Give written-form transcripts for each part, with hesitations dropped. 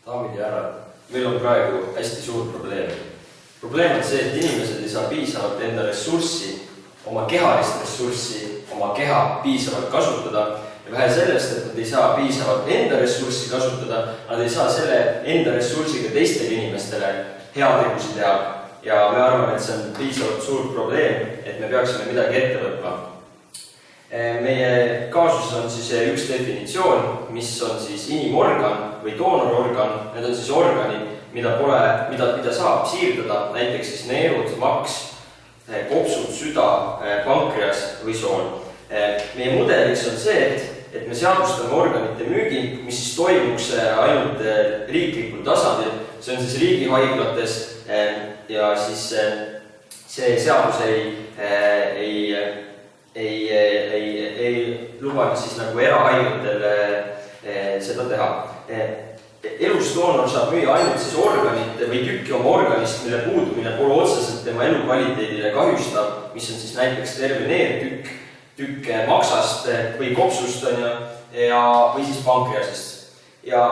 Daamid ja härrad, meil on praegu hästi suur probleem. Probleem on see, et inimesed ei saa piisavalt enda ressurssi, oma kehalist ressurssi, oma keha piisavalt kasutada. Ja vähe sellest, et nad ei saa piisavalt enda ressurssi kasutada, nad ei saa selle enda ressursiga teistele inimestele heategusid teha. Ja me arvame, et see on piisavalt suur probleem, et me peaksime midagi ette võtma. Meie kaasuses on siis üks definitsioon, mis on siis inimorgan või doonororgan. Need on siis organid, mida saab siirdada, näiteks siis neerud, maks, kopsud, süda, pankreas või sool. Meie mudeliks on see, et me seadustame organite müügi, mis siis toimuks ainult riiklikul tasandil. See on siis riigihaiglates ja siis see seadus ei luba siis nagu erahaiglatel seda teha. Elusdoonor saab müüa ainult siis organit või tükki oma organist, mille puudumine pole otseselt tema elukvaliteedile kahjustab, mis on siis näiteks terve neertükk maksast või kopsust või siis pankreasist. Ja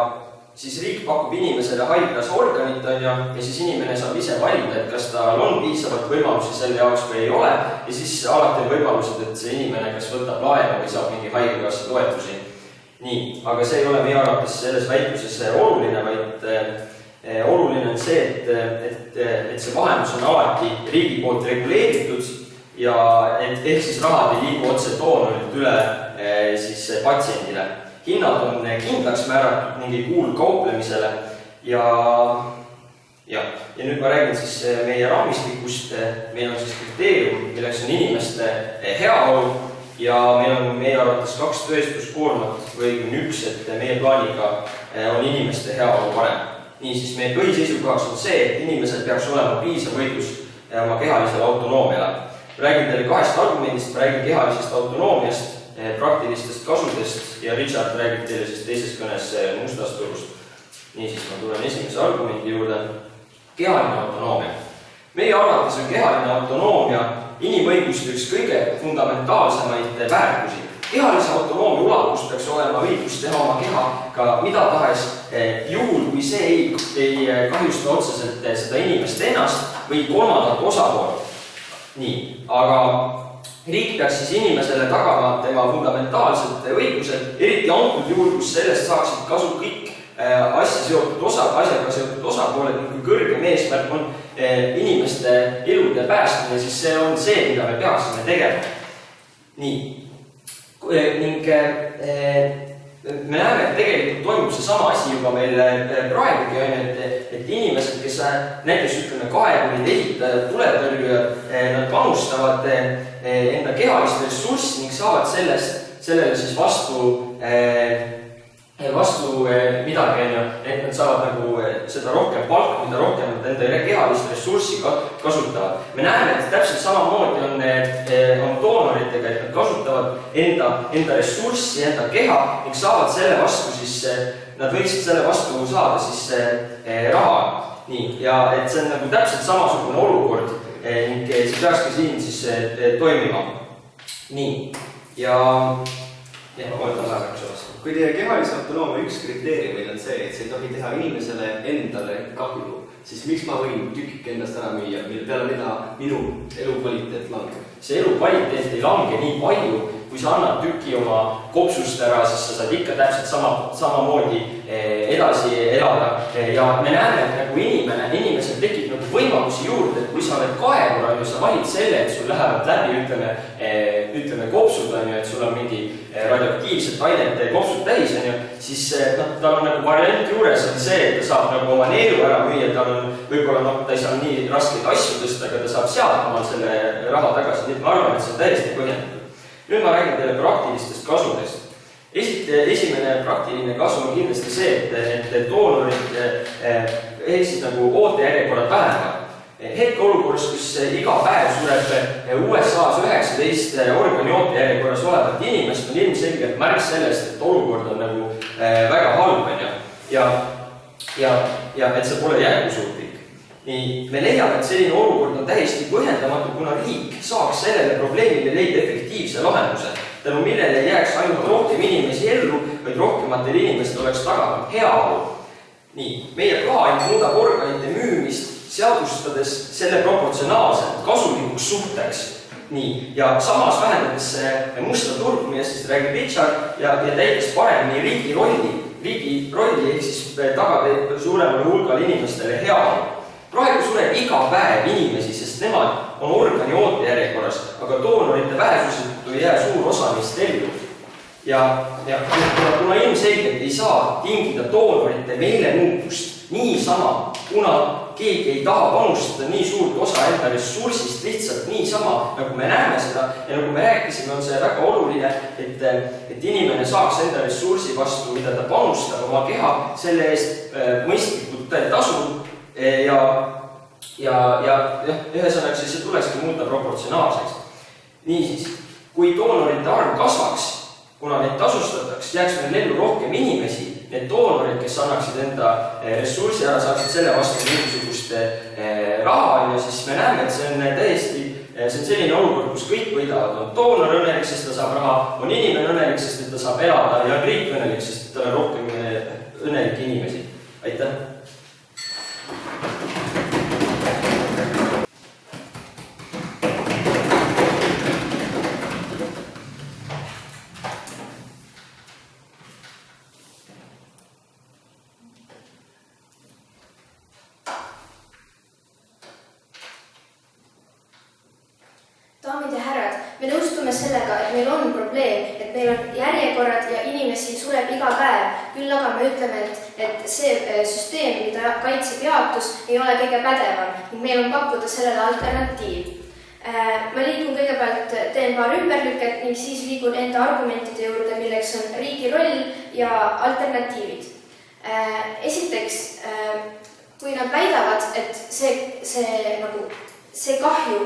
siis riik pakub inimesele haiglas organit ja siis inimene saab ise valida, et kas tal on piisavalt võimalusi selle jaoks või ei ole. Ja siis alati on võimalused, et see inimene kas võtab laenu või saab mingi haigekassa toetusi. Nii, aga see ei ole meie arvates selles väitluses oluline, vaid oluline on see, et see vahendus on alati riigi poolt reguleeritud ja ehk siis rahad ei liigu otse doonorilt üle siis patsiendile. Hinnad on kindlaks määratud mingi kuul kauplemisele ja nüüd ma räägin siis meie raamistikust. Meil on siis kriteerium, milleks on inimeste heaolu ja meil on meie arvates 2 tõestuskoormat või üks, et meie plaaniga on inimeste heaolu parem. Niisiis, meie põhiseisukohaks on see, et inimesel peaks olema piisav õigus oma kehalisele autonoomiale. Räägin teile 2 argumendist, ma räägin kehalisest autonoomiast, praktilistest kasudest ja Richard räägib teile siis teises kõnes mustast turust. Niisiis, ma tulen esimese argumendi juurde. Kehaline autonoomia. Meie arvates on kehaline autonoomia inimõiguste üks kõige fundamentaalsemaid väärtusi. Kehalise autonoomia ulatus peaks olema õigus teha oma kehaga mida tahes juhul, kui see ei kahjusta otseselt seda inimest ennast või kolmandat osapoolt. Nii, aga riik peaks siis inimesele tagama tema fundamentaalsed õigused, eriti antud juhul, kus sellest saaksid kasu kõik asjaga seotud osapooled, kui kõrgem eesmärk on inimeste elude päästmine, siis see on see, mida me peaksime tegema. Nii, ning me näeme, et tegelikult toimub see sama asi juba meil praegugi, et inimesed, kes näiteks ütleme 2-4 tuletõrjujad, nad panustavad enda kehalist ressurssi ning saavad sellele siis vastu midagi, et nad saavad nagu seda rohkem palka, mida rohkem nad enda kehalist ressurssi kasutavad. Me näeme, et täpselt samamoodi on doonoritega, et nad kasutavad enda ressurssi, enda keha ning saavad selle vastu siis, nad võiksid selle vastu saada siis raha. Nii, ja et see on nagu täpselt samasugune olukord ning see peakski siin siis toimima. Nii, ja ma võtan läheks vastu. Kui teie kehalise autonoomia üks kriteeriumil on see, et see ei tohi teha inimesele endale kahju, siis miks ma võin tükike endast ära müüa, mille peale minu elukvaliteet langeb? See elukvaliteet ei lange nii palju, kui sa annad tüki oma kopsust ära, siis sa saad ikka täpselt samamoodi edasi elada. Ja me näeme, et nagu inimesel tekib nagu võimalusi juurde, et kui sa oled kaevur, sa valid selle, et sul lähevad läbi, ütleme kopsud, et sul on mingi radioaktiivset ainet kopsud täis, siis tal on nagu variant juures on see, et ta saab nagu oma neeru ära müüa, tal on võib-olla ta ei saa nii raskeid asju tõsta, aga ta saab sealt omal selle raha tagasi, nii et ma arvan, et see on täiesti põhjendatud. Nüüd ma räägin teile praktilistest kasudest. Esimene praktiline kasu on kindlasti see, et doonorid siis nagu ootejärjekorrad vähenevad. Hetkeolukorras, kus iga päev sureb USA-s 19 organi ootejärjekorras olevat inimest, on ilmselgelt märk sellest, et olukord on nagu väga halb ja et see pole jätkusuutlik. Nii, me leiame, et selline olukord on täiesti põhjendamatu, kuna riik saaks sellele probleemile leida efektiivse lahenduse, tänu millele ei jääks ainult rohkem inimesi ellu, vaid rohkematel inimestel oleks tagatud heaolu. Nii, meie plaan muudab organite müümist, seadustades selle proportsionaalselt kasulikuks suhteks. Nii, ja samas vähendades musta turgu, millest räägib Richard, ja täides paremini riigi rolli ehk siis tagab suuremale hulgale inimestele heaolu. Praegu sureb iga päev inimesi, sest nemad on organi ootejärjekorras, aga doonorite vähesusest ei jää suur osa neist ellu. Ja kuna ilmselgelt ei saa tingida doonorite meelemuutust niisama, kuna keegi ei taha panustada nii suurt osa enda ressursist lihtsalt niisama, nagu me näeme seda ja nagu me rääkisime, on see väga oluline, et inimene saaks enda ressursi vastu, mida ta panustab oma keha, selle eest mõistlikult tasu ja ühesõnaga siis see tulekski muuta proportsionaalseks. Niisiis, kui doonorite arv kasvaks, kuna neid tasustataks, jääks meil ellu rohkem inimesi, need doonorid, kes annaksid enda ressursi ära, saaksid selle vastu mingisugust raha, siis me näeme, et see on täiesti, see on selline olukord, kus kõik võidavad. On doonor õnnelik, sest ta saab raha, on inimene õnnelik, sest ta saab elada ja on riik õnnelik, sest ta on rohkem õnnelikke inimesi. Aitäh! Daamid ja härrad, me nõustume sellega, et meil on probleem, et meil on järjekorrad ja inimesi sureb iga päev. Küll aga me ütleme, et see süsteem, mida kaitseb jaotus, ei ole kõige pädevam ning meil on pakkuda sellele alternatiiv. Ma liigun kõigepealt, teen paar ümberlüket ning siis liigun enda argumentide juurde, milleks on riigi roll ja alternatiivid. Esiteks, kui nad väidavad, et see kahju,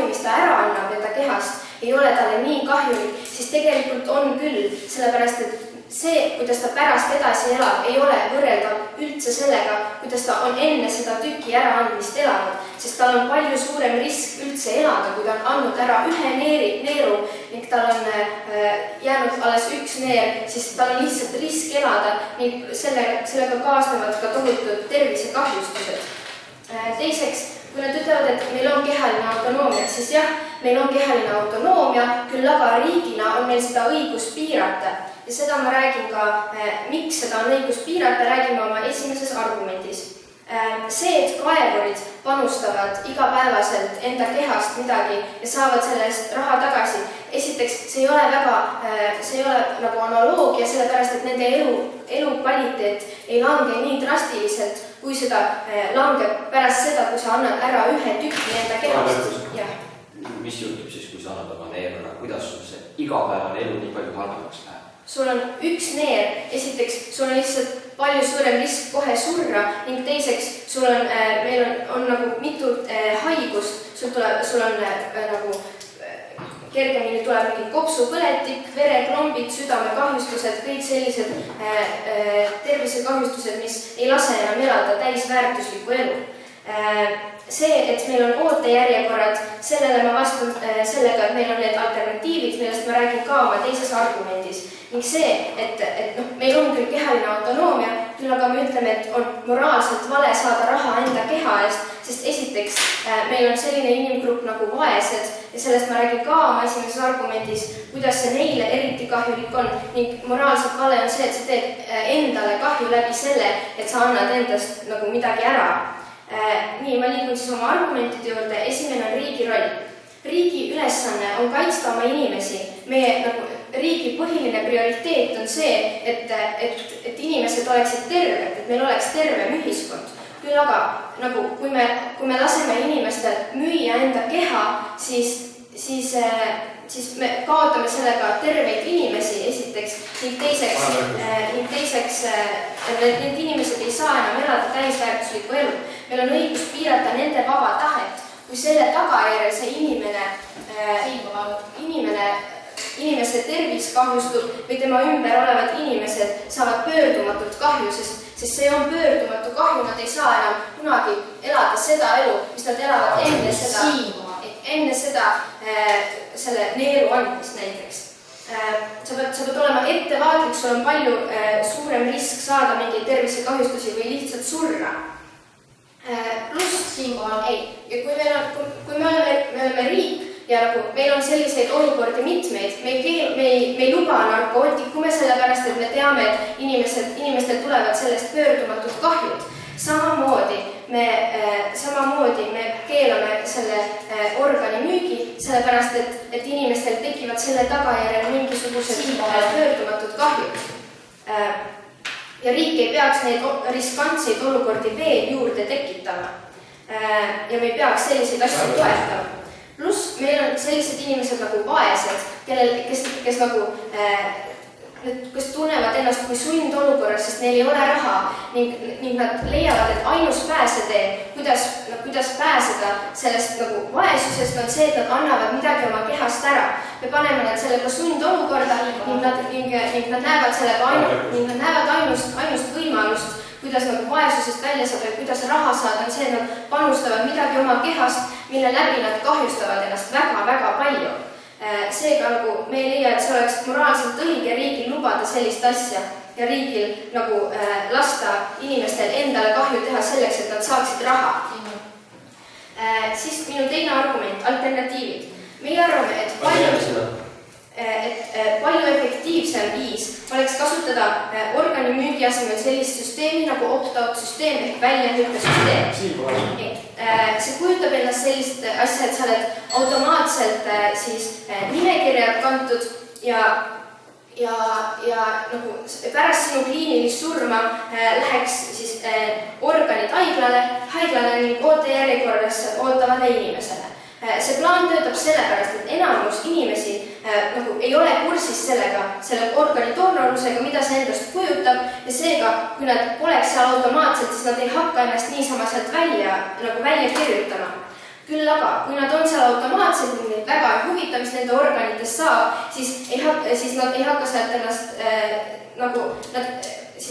mis ta ära annab enda kehast, ei ole talle nii kahjulik, siis tegelikult on küll, sellepärast et see, kuidas ta pärast edasi elab, ei ole võrreldav üldse sellega, kuidas ta on enne seda tüki äraandmist elanud, sest tal on palju suurem risk üldse elada, kui ta on andnud ära ühe neeru ning tal on jäänud alles üks neer, siis tal on lihtsalt risk elada ning sellega kaasnevad ka tohutud tervisekahjustused. Teiseks, kui nad ütlevad, et meil on kehaline autonoomia, siis jah, meil on kehaline autonoomia, küll aga riigina on meil seda õigus piirata. Ja seda ma räägin ka, miks seda on õigus piirata, räägime oma esimeses argumendis. See, et kaevurid panustavad igapäevaselt enda kehast midagi ja saavad sellest raha tagasi. Esiteks, see ei ole nagu analoogia, sellepärast, et nende elu kvaliteet ei lange nii drastiliselt, kui seda langeb pärast seda, kui sa annad ära ühe tüki enda kehast. Mis juhtub siis, kui sa annad oma neerana? Kuidas sul see igapäevane elu nii palju halvemaks läheb? Sul on üks neer, esiteks, sul on lihtsalt palju suurem risk kohe surra ning teiseks, meil on nagu mitu haigust, sul on nagu kergemini tuleb mingi kopsupõletik, vereklombid, südamekahjustused, kõik sellised tervisekahjustused, mis ei lase enam elada täisväärtuslikku elu. See, et meil on ootejärjekorrad, sellele ma vastan sellega, et meil on need alternatiivid, millest ma räägin ka oma teises argumendis. Ning see, et meil on küll kehaline autonoomia, küll aga me ütleme, et on moraalselt vale saada raha enda keha eest, sest esiteks meil on selline inimgrupp nagu vaesed ja sellest ma räägin ka oma esimeses argumendis, kuidas see neile eriti kahjulik on ning moraalselt vale on see, et sa teed endale kahju läbi selle, et sa annad endast nagu midagi ära. Nii, ma liigun siis oma argumentide juurde. Esimene on riigi roll. Riigi ülesanne on kaitsta oma inimesi. Meie riigi põhiline prioriteet on see, et inimesed oleksid terved, et meil oleks tervem ühiskond. Küll aga, kui me laseme inimestel müüa enda keha, siis me kaotame sellega terveid inimesi esiteks ning teiseks need inimesed ei saa enam elada täisväärtuslikku elu. Meil on õigus piirata nende vaba tahet, kui selle tagajärjel see inimese tervis kahjustub või tema ümber olevad inimesed saavad pöördumatult kahju, sest see on pöördumatu kahju, nad ei saa enam kunagi elada seda elu, mis nad elavad enne seda selle neeru andmist näiteks. sa pead olema ettevaatlik, sul on palju suurem risk saada mingeid tervisekahjustusi või lihtsalt surra. Pluss siinkohal ei. Ja kui me oleme riik ja nagu meil on selliseid olukordi mitmeid, me ei luba narkootikume sellepärast, et me teame, et inimestel tulevad sellest pöördumatud kahjud. Samamoodi me keelame selle organi müügi, sellepärast, et inimestel tekivad selle tagajärjel mingisugused pöördumatud kahjud. Ja riik ei peaks neid riskantseid olukordi veel juurde tekitama. Ja me ei peaks selliseid asju toetama. Pluss meil on sellised inimesed nagu vaesed, kes tunnevad ennast kui sundolukorras, sest neil ei ole raha ning nad leiavad, et ainus pääsetee, kuidas pääseda sellest nagu vaesusest, on see, et nad annavad midagi oma kehast ära. Me paneme nad sellega sundolukorda ning nad näevad sellega ainust võimalust, kuidas nagu vaesusest välja saada ja kuidas raha saada, on see, et nad panustavad midagi oma kehast, mille läbi nad kahjustavad ennast väga-väga palju. Seega nagu me ei leia, et see oleks moraalselt õige riigil lubada sellist asja ja riigil nagu lasta inimestel endale kahju teha selleks, et nad saaksid raha. Siis minu teine argument, alternatiivid. Meie arvame, et palju efektiivsem viis oleks kasutada organi müügi asemel sellist süsteemi nagu opt-out süsteem ehk väljahüppesüsteem. See kujutab ennast sellist asja, et sa oled automaatselt nimekirjad kantud ja nagu pärast sinu kliinilist surma läheks siis organid haiglale ning ootejärjekorras ootavale inimesele. See plaan töötab sellepärast, et enamus inimesi nagu ei ole kursis selle organi doonorlusega, mida see endast kujutab ja seega, kui nad poleks seal automaatselt, siis nad ei hakka ennast niisama sealt välja kirjutama. Küll aga, kui nad on seal automaatselt ning neid väga huvitav, mis nende organitest saab, siis nad ei hakka sealt ennast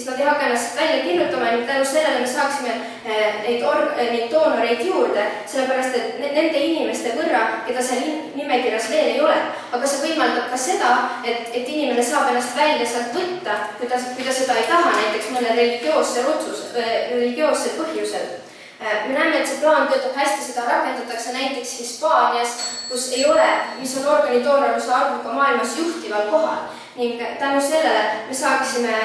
nad ei hakka ennast välja kirjutama ning tänu sellele me saaksime neid doonoreid juurde, sellepärast et nende inimeste võrra, keda seal nimekirjas veel ei ole. Aga see võimaldab ka seda, et inimene saab ennast välja sealt võtta, kui ta seda ei taha, näiteks mõne religioosse põhjusel. Me näeme, et see plaan töötab hästi, seda rakendatakse näiteks Hispaanias, mis on organi doonorluse arvuga maailmas juhtival kohal. Ning tänu sellele me saaksime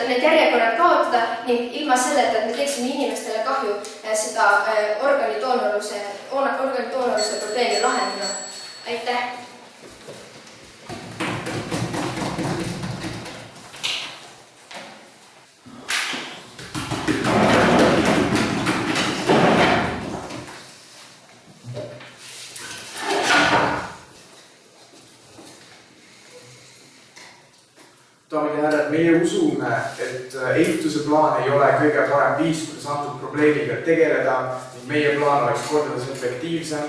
need järjekorrad kaotada ning ilma selleta, et me teeksime inimestele kahju seda organi doonorluse probleemi lahendada. Aitäh! Daamid ja härrad, meie usume, et ehituse plaan ei ole kõige parem viis, kuidas antud probleemiga tegeleda ning meie plaan oleks kordades efektiivsem.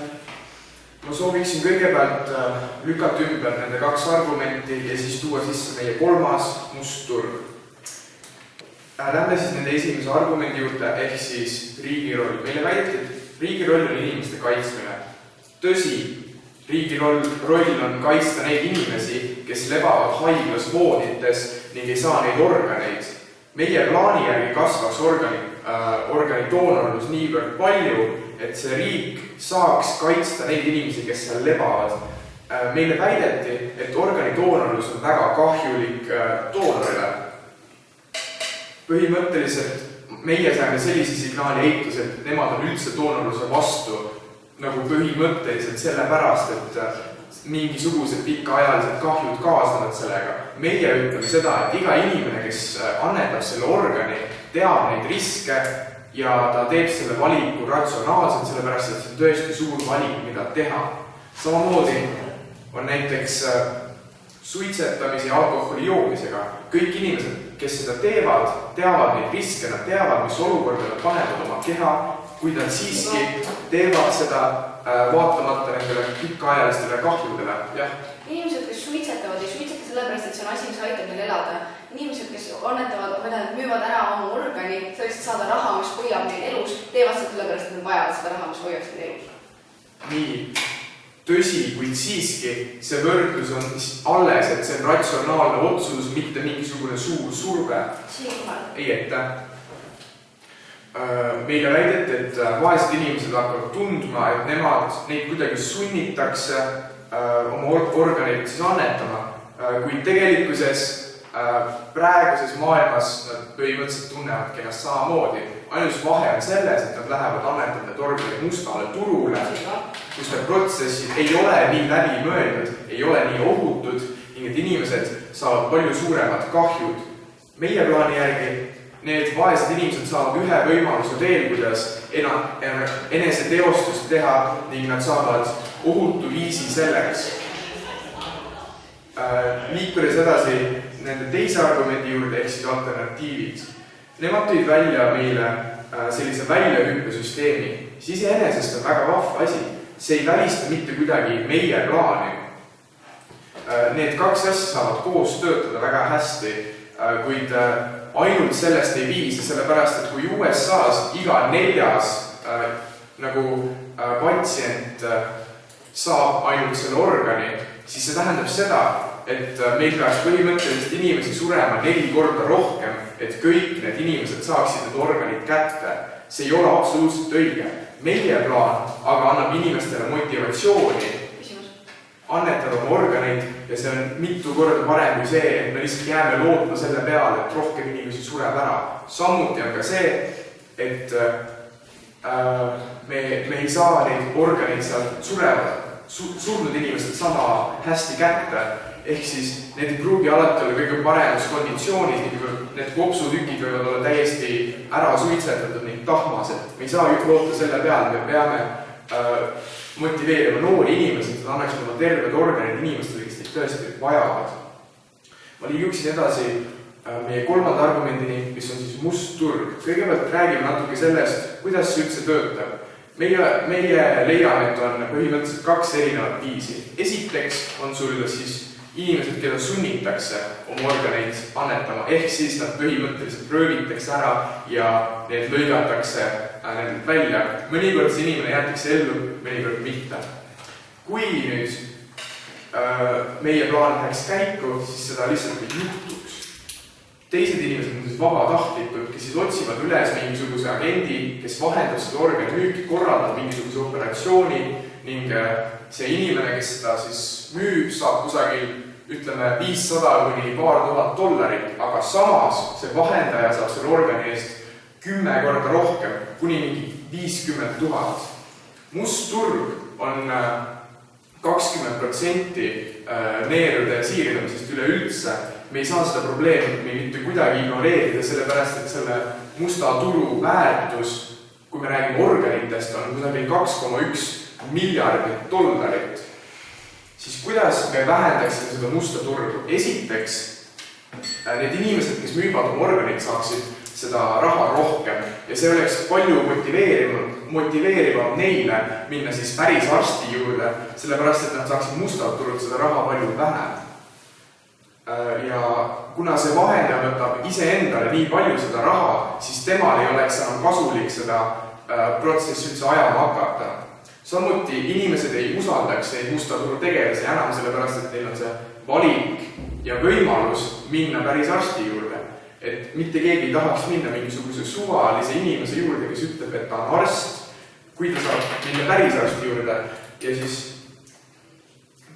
Ma sooviksin kõigepealt lükata ümber nende 2 argumenti ja siis tuua sisse meie 3. must turg. Lähme siis nende esimese argumendi juurde ehk siis riigi roll. Meile väideti, et riigi roll on inimeste kaitsmine. Tõsi, riigi roll on kaitsta neid inimesi, kes lebavad haiglas voodites ning ei saa neid organeid. Meie plaani järgi kasvaks organi doonorlus niivõrd palju, et see riik saaks kaitsta neid inimesi, kes seal lebavad. Meile väideti, et organi doonorlus on väga kahjulik doonorile. Põhimõtteliselt meie saime sellise signaali eitus, et nemad on üldse doonorluse vastu nagu põhimõtteliselt sellepärast, et mingisugused pikaajalised kahjud kaasnevad sellega. Meie ütleme seda, et iga inimene, kes annetab selle organi, teab neid riske ja ta teeb selle valiku ratsionaalselt, sellepärast, et see on tõesti suur valik, mida teha. Samamoodi on näiteks suitsetamise ja alkoholi joomisega. Kõik inimesed, kes seda teavad neid riske, nad teavad, mis olukorda nad panevad oma keha, kui nad siiski teevad seda vaatamata nendele pikaajalistele kahjudele. Inimesed, kes suitsetavad, ei suitseta sellepärast, et see on asi, mis aitab neil elada. Inimesed, kes annetavad, müüvad ära oma organi, selleks, et saada raha, mis hoiab neid elus, teevad seda sellepärast, et nad vajavad seda raha, mis hoiab neid elus. Nii. tõsi, kuid siiski see võrdlus on alles, et see on ratsionaalne otsus, mitte mingisugune suur surve. Ei, aitäh. Meile väideti, et vaesed inimesed hakkavad tundma, et neid kuidagi sunnitakse oma organeid siis annetama, kuid tegelikkuses praeguses maailmas nad põhimõtteliselt tunnevadki ennast samamoodi. Ainus vahe on selles, et nad lähevad annetama need organid mustale turule, kus need protsessid ei ole nii läbimõeldud, ei ole nii ohutud ning et inimesed saavad palju suuremad kahjud. Meie plaani järgi need vaesed inimesed saavad ühe võimaluse veel, kuidas eneseteostust teha ning nad saavad ohutu viisi selleks. Liikudes edasi nende teise argumendi juurde ehk siis alternatiivid. Nemad tõid välja meile sellise väljahüppesüsteemi, siis iseenesest on väga vahva asi. See ei välista mitte kuidagi meie plaani. Need kaks asja saavad koos töötada väga hästi, kuid ainult sellest ei viisa, sellepärast, et kui USA's iga 4. patsient saab ainult selle organi, siis see tähendab seda, et meil peaks põhimõtteliselt inimesi surema 4 korda rohkem, et kõik need inimesed saaksid need organid kätte. See ei ole absoluutselt õige. Meie plaan aga annab inimestele motivatsiooni annetada oma organeid ja see on mitu korda parem kui see, et me lihtsalt jääme lootma selle peale, et rohkem inimesi sureb ära. Samuti on ka see, et me ei saa neid organeid sealt surnud inimesed sama hästi kätte, ehk siis need ei pruugi alati olla kõige paremas konditsioonis, need kopsutükid võivad olla täiesti ära suitsetatud ning tahmased. Me ei saa loota selle peale, me peame motiveerima noori inimesed, et annaks oma terved organid inimestele, kes neid tõesti vajavad. Ma liiguksin edasi meie 3. argumendini, mis on siis must turg. Kõigepealt räägime natuke sellest, kuidas see üldse töötab. Meie leiame, et on põhimõtteliselt 2 erinevat viisi. Esiteks on sul siis inimesed, keda sunnitakse oma organeid annetama, ehk siis nad põhimõtteliselt röövitakse ära ja need lõigatakse välja. Mõnikord see inimene jätakse ellu, mõnikord mitte. Kui nüüd meie plaan läheks käiku, siis seda lihtsalt ei juhtuks. Teised inimesed on siis vabatahtlikud, kes siis otsivad üles mingisuguse agendi, kes vahendab seda organi müüki, korraldab mingisuguse operatsiooni ning see inimene, kes seda siis müüb, saab kusagil ütleme 500 kuni paar tuhat $, aga samas see vahendaja saab selle organi eest 10 korda rohkem, kuni mingi 50 000. Must turg on 20% neerude siirdamisest üleüldse. Me ei saa seda probleemi mitte kuidagi ignoreerida, sellepärast, et selle musta turu väärtus, kui me räägime organitest, on kusagil 2,1 miljardit $. Siis kuidas me vähendaksime seda musta turgu? Esiteks, need inimesed, kes müüvad oma organid, saaksid seda raha rohkem ja see oleks palju motiveerivam neile minna siis päris arsti juurde, sellepärast, et nad saaksid mustalt turult seda raha palju vähem. Ja kuna see vahendaja võtab iseendale nii palju seda raha, siis temal ei oleks enam kasulik seda protsessi üldse ajama hakata. Samuti inimesed ei usaldaks neid musta turu tegelasi enam, sellepärast, et neil on see valik ja võimalus minna päris arsti juurde. Et mitte keegi ei tahaks minna mingisuguse suvalise inimese juurde, kes ütleb, et ta on arst, kui ta saab minna päris arsti juurde ja siis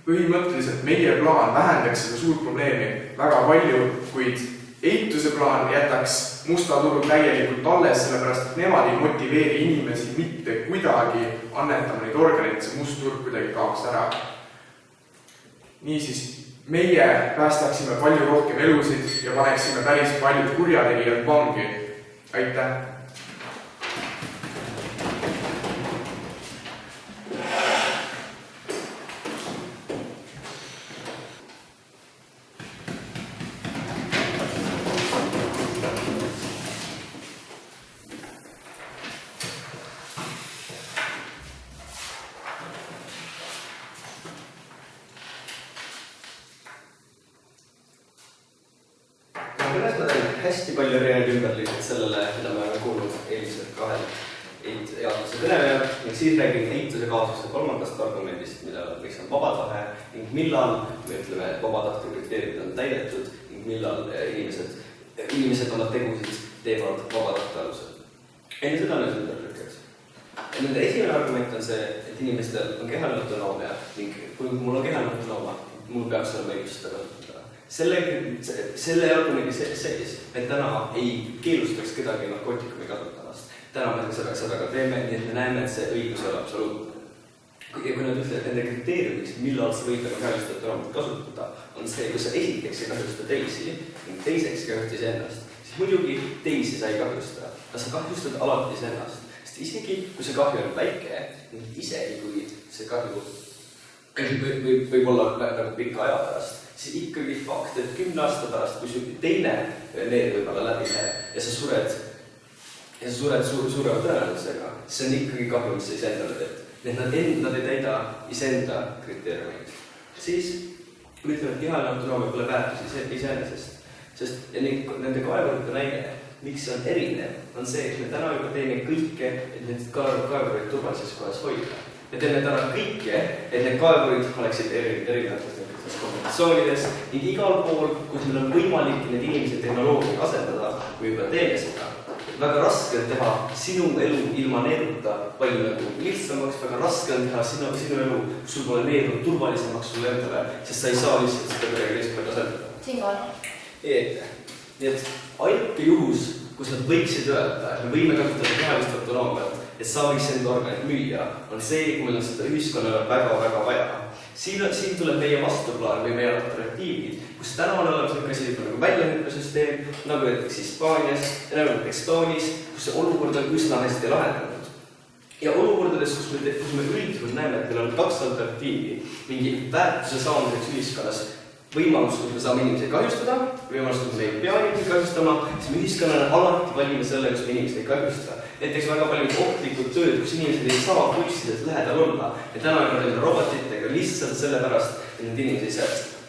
põhimõtteliselt meie plaan vähendaks seda suurt probleemi väga palju, kuid eituse plaan jätaks musta turu täielikult alles, sellepärast, et nemad ei motiveeri inimesi mitte kuidagi annetama neid organid, see must turg kuidagi kaoks ära. Niisiis, meie päästaksime palju rohkem elusid ja paneksime päris paljud kurjategijad vangi. Aitäh! Hästi palju erinevaid ümberlõikud sellele, mida me oleme kuulnud eelmised 2 jaotuse kõneleja ning siis räägin eituse kaasuse kolmandast argumendist, miks on vaba tahe ning millal me ütleme, et vaba tahte kriteeriumid on täidetud ning millal inimesed oma tegusid teevad vaba tahte alusel. Enne seda on ümberlükkeks. Nende esimene argument on see, et inimestel on kehaline autonoomia ning kui mul on kehaline autonoomia, mul peaks olema õigus seda kasutada. Selle argumendi sees, et täna ei keelustaks kedagi narkootikumi kasutamast. Täna me seda ka teeme, nii et me näeme, et see õigus ei ole absoluutne. Ja kui nad ütlevad nende kriteeriumiks, millal sa võid kehalist autonoomiat kasutada, on see, kui sa esiteks ei kahjusta teisi ning teiseks kahjusta iseennast, siis muidugi teisi sa ei kahjusta, aga sa kahjustad alati iseennast. Sest isegi kui see kahju on väike, isegi kui see kahju võib olla nagu pika aja pärast, siis ikkagi fakt, et 10 aasta pärast, kui sul teine neer võib olla läbi ja sa sured suurema tõenäosusega, see on ikkagi kahju, mis sa iseendale teed. Need nad ei täida iseenda kriteeriumid. Siis me ütleme, et kehaline autonoomia pole väärtus iseenesest, sest nende kaevurite näide, miks see on erinev, on see, et me täna juba teeme kõike, et need kaevurid turvalises kohas hoida. Me teeme täna kõike, et need kaevurid oleksid erinevates kombinatsioonides ning igal pool, kus meil on võimalik need inimesed tehnoloogiaga asendada, me juba teeme seda. Väga raske on teha sinu elu ilma neeruta palju lihtsamaks, väga raske on teha sinu elu, kus sul pole neerud turvalisemaks sulle endale, sest sa ei saa lihtsalt seda kuidagi lihtsalt asendada. Siinkohal. Nii et ainuke juhus, kus nad võiksid öelda, et me võime kasutada kehalist autonoomiat, et sa võiks enda organit müüa, on see, kui meil on seda ühiskonnale väga vaja. Siin tuleb meie vastuplaan või meie alternatiivid, kus täna on olemas asi nagu väljanüppesüsteem, nagu näiteks Hispaanias ja nagu näiteks Taanis, kus see olukord on üsna hästi lahendatud. Ja olukordades, kus me üldiselt näeme, et meil on 2 alternatiivi mingi väärtuse saamiseks ühiskonnas, võimalus, kus me saame inimesi kahjustada, võimalus, kus me ei pea inimesi kahjustama, siis me ühiskonnale alati valime selle, kus me inimesi ei kahjusta. Näiteks väga palju ohtlikud tööd, kus inimesed ei saa füüsiliselt lähedal olla ja täna on robotitega lihtsalt sellepärast, et need inimesi ei säästa.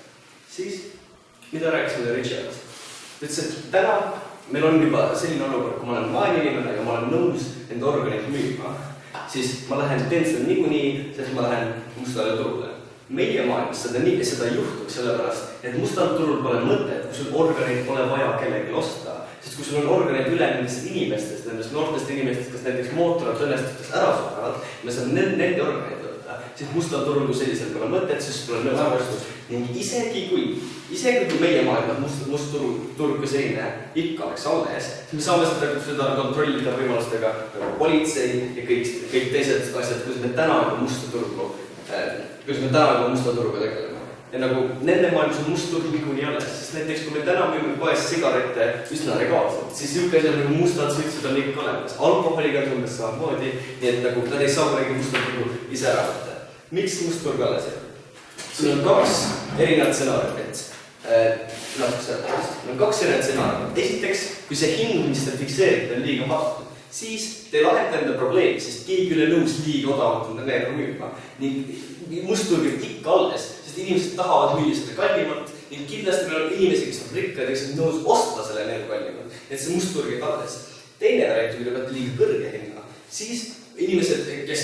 Siis, mida rääkis meile Richard? Ta ütles, et täna meil on juba selline olukord, kui ma olen vaeninimene ja ma olen nõus enda organit müüma, siis ma lähen teen seda niikuinii, sest ma lähen mustale turule. Meie maailmas seda ei juhtuks sellepärast, et mustal turul pole mõtet, kui sul organit pole vaja kellelgi osta. Sest kui sul on organid üle nendest inimestest, nendest noortest inimestest, kes näiteks mootorat õnnestutest ära suravad, me saame nende organid võtta, siis mustal turul kui sellisel pole mõtet, siis pole nõustus. Ning isegi kui meie maailmas must turg kui selline ikka oleks alles, siis me saame seda kontrollida võimalustega nagu politsei ja kõik teised asjad, kus me täna musta turgu tegeleme. Ja nagu nende maailmas on must turg niikuinii alles, sest näiteks kui me täna müüme poes sigarette üsna regaalselt, siis niisugune asjad nagu mustad suitsud on ikka olemas. Alkoholiga on umbes samamoodi, nii et nagu nad ei saa kuidagi mustad turgu ise ära võtta. Miks must turg alles jääb? Sul on 2 erinevat stsenaariumit. On 2 erinevat stsenaariumit. Esiteks, kui see hind, mis te fikseerite, on liiga madal, siis te ei laheta enda probleemi, sest keegi üle nõus liiga odavalt on neerga müüma. Ning must turg on ikka alles, sest inimesed tahavad müüa seda kallimalt ning kindlasti meil on inimesi, kes on rikkad, kes on nõus osta selle neerga kallimalt, et see must turg ei alles. Teine variant, kui te peate liiga kõrge hinna, siis inimesed, kes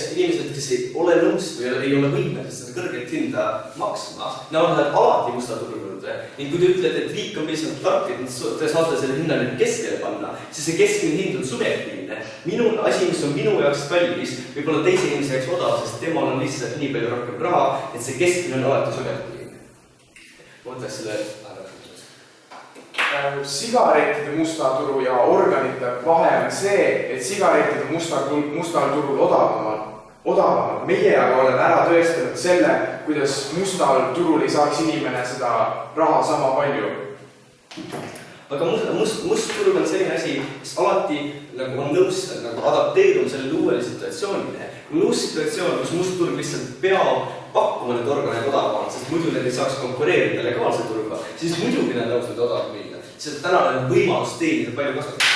ei ole nõus või ei ole võimelised seda kõrget hinda maksma, nad lähevad alati musta turu juurde. Ning kui te ütlete, et riik on piisavalt tark, et te saate selle hinna keskele panna, siis see keskmine hind on subjektiivne. Minu asi, mis on minu jaoks kallis, võib-olla teise inimese jaoks odav, sest temal on lihtsalt nii palju rohkem raha, et see keskmine on alati subjektiivne. Ma võtaks selle sigarettide musta turu ja organite vahe on see, et sigarettide mustal turul odavamad. Meie aga oleme ära tõestanud selle, kuidas mustal turul ei saaks inimene seda raha sama palju. Aga must turg on selline asi, mis alati nagu on nõus nagu adapteeruma sellele uuele situatsioonile. Kui uus situatsioon, kus must turg lihtsalt peab pakkuma need organid odavamalt, sest muidu need ei saaks konkureerida legaalse turuga, siis muidugi need nõus need odavalt müüa. Sest täna on võimalus teenida palju kasutada.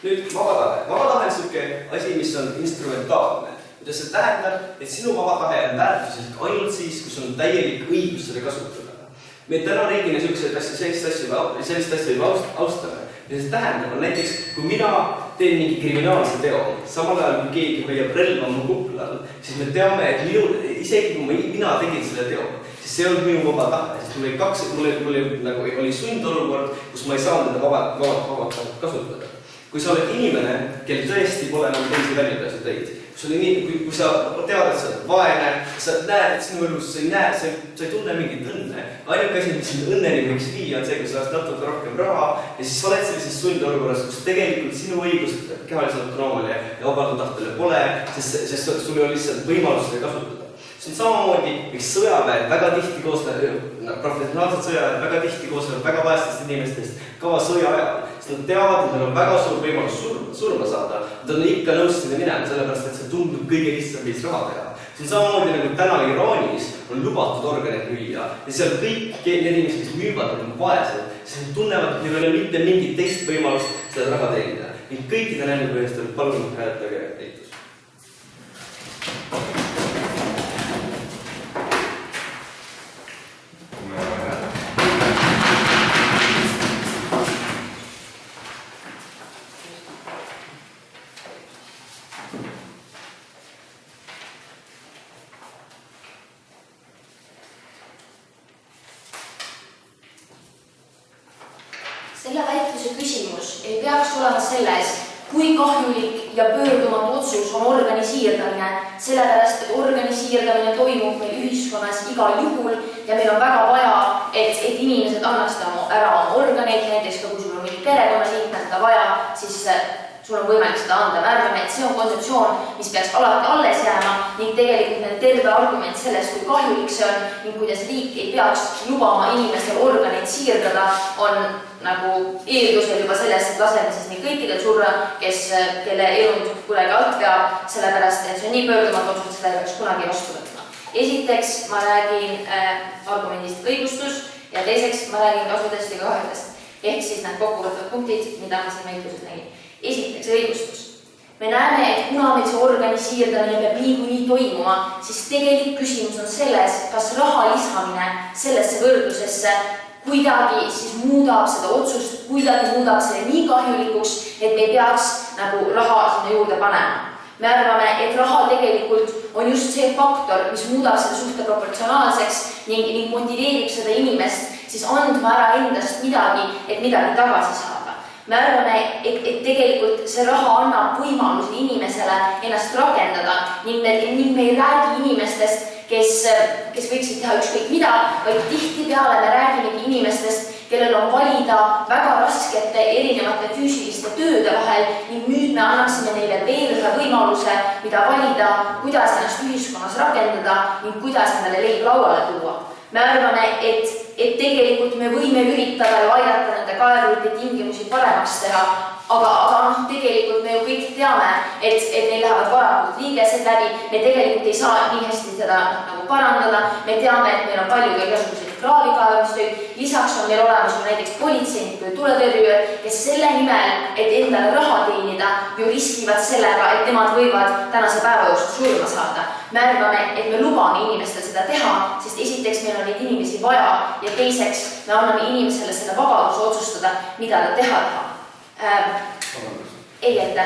Nüüd vaba tahe. Vaba tahe on selline asi, mis on instrumentaalne. Kuidas see tähendab, et sinu vaba tahe on väärtuslik ainult siis, kus on täielik õigus selle kasutada. Me täna riigina sellist asja juba austame. Ja see tähendab, näiteks kui mina teen mingi kriminaalse teo, samal ajal kui keegi hoiab relva mu kuplal, siis me teame, et isegi kui mina tegin selle teo, siis see ei olnud minu vaba tahe, sest mul oli sundolukord, kus ma ei saanud teda vabalt kasutada. Kui sa oled inimene, kel tõesti pole enam teisi väljapääsuteid, kui sa tead, et sa oled vaene, sa näed, et sinu elus sa ei tunne mingit õnne. Ainuke asi, mis sind õnneni võiks viia, on see, kui sa oled natuke rohkem raha ja siis oled sellises sundolukorras, kus tegelikult sinu õigust kehalisele autonoomale ja vabale tahtele pole, sest sul ei ole lihtsalt võimalust seda kasutada. See on samamoodi, miks sõjaväed väga tihti professionaalsed sõjaväed väga tihti kooslevad väga vaestest inimestest ka sõja ajal. Sest nad teavad, et neil on väga suur võimalus surma saada. Nad on ikka nõus sinna minema, sellepärast, et see tundub kõige lihtsam viis raha teha. See on samamoodi nagu täna Iraanis on lubatud organeid müüa ja seal kõik need inimesed, kes müüvad, on vaesed, sest nad tunnevad, et neil ei ole mitte mingit teist võimalust seda raha teenida. Ning kõikide nende põhjustel palun hääletage eitus. Selle väitluse küsimus ei peaks olema selles, kui kahjulik ja pöördumatu otsus on organi siirdamine, sellepärast, et organi siirdamine toimub meil ühiskonnas igal juhul ja meil on väga vaja, et inimesed annaksid ära oma organeid, näiteks ka kui sul on mingi perekonnaliikmed seda vaja, siis sul on võimalik seda anda. Me arvame, et see on kontseptsioon, mis peaks alati alles jääma ning tegelikult terve argument sellest, kui kahjulik see on ning kuidas riik ei peaks lubama inimestel organeid siirdada, on nagu eeldusel juba sellest, et laseme siis nii kõikidel surra, kelle elund kuidagi alt veab, sellepärast, et see on nii pöördumatu otsus, et seda ei peaks kunagi vastu võtma. Esiteks ma räägin argumendist õigustus ja teiseks ma räägin kasudest ja kahjudest. Ehk siis need kokkuvõtvad punktid, mida ma siin väitluses nägin. Esiteks õigustus. Me näeme, et kuna meil see organi siirdamine peab nii toimuma, siis tegelik küsimus on selles, kas raha lisamine sellesse võrdlusesse kuidagi siis muudab seda otsust, kuidagi muudab selle nii kahjulikuks, et me ei peaks nagu raha sinna juurde panema. Me arvame, et raha tegelikult on just see faktor, mis muudab selle suhte proportsionaalseks ning motiveerib seda inimest siis andma ära endast midagi, et midagi tagasi saada. Me arvame, et tegelikult see raha annab võimalusi inimesele ennast rakendada ning me ei räägi inimestest, kes võiksid teha ükskõik mida, vaid tihtipeale me räägimegi inimestest, kellel on valida väga raskete erinevate füüsiliste tööde vahel ning nüüd me annaksime neile veel ühe võimaluse, mida valida, kuidas ennast ühiskonnas rakendada ning kuidas endale leib lauale tuua. Me arvame, et tegelikult me võime üritada ja aidata nende kaerude tingimusi paremaks teha, aga tegelikult me ju kõik teame, et neil lähevad varakult liigesed läbi, me tegelikult ei saa nii hästi seda nagu parandada, me teame, et meil on palju ka igasuguseid kraavikaevamistöid, lisaks on meil olemas näiteks politseinik või tuletõrjujad, kes selle nimel, et endale raha teenida, ju riskivad sellega, et nemad võivad tänase päeva jooksul surma saada. Me arvame, et me lubame inimestel seda teha, sest esiteks meil on neid inimesi vaja ja teiseks me anname inimesele selle vabaduse otsustada, mida ta teha taha. Ei ette.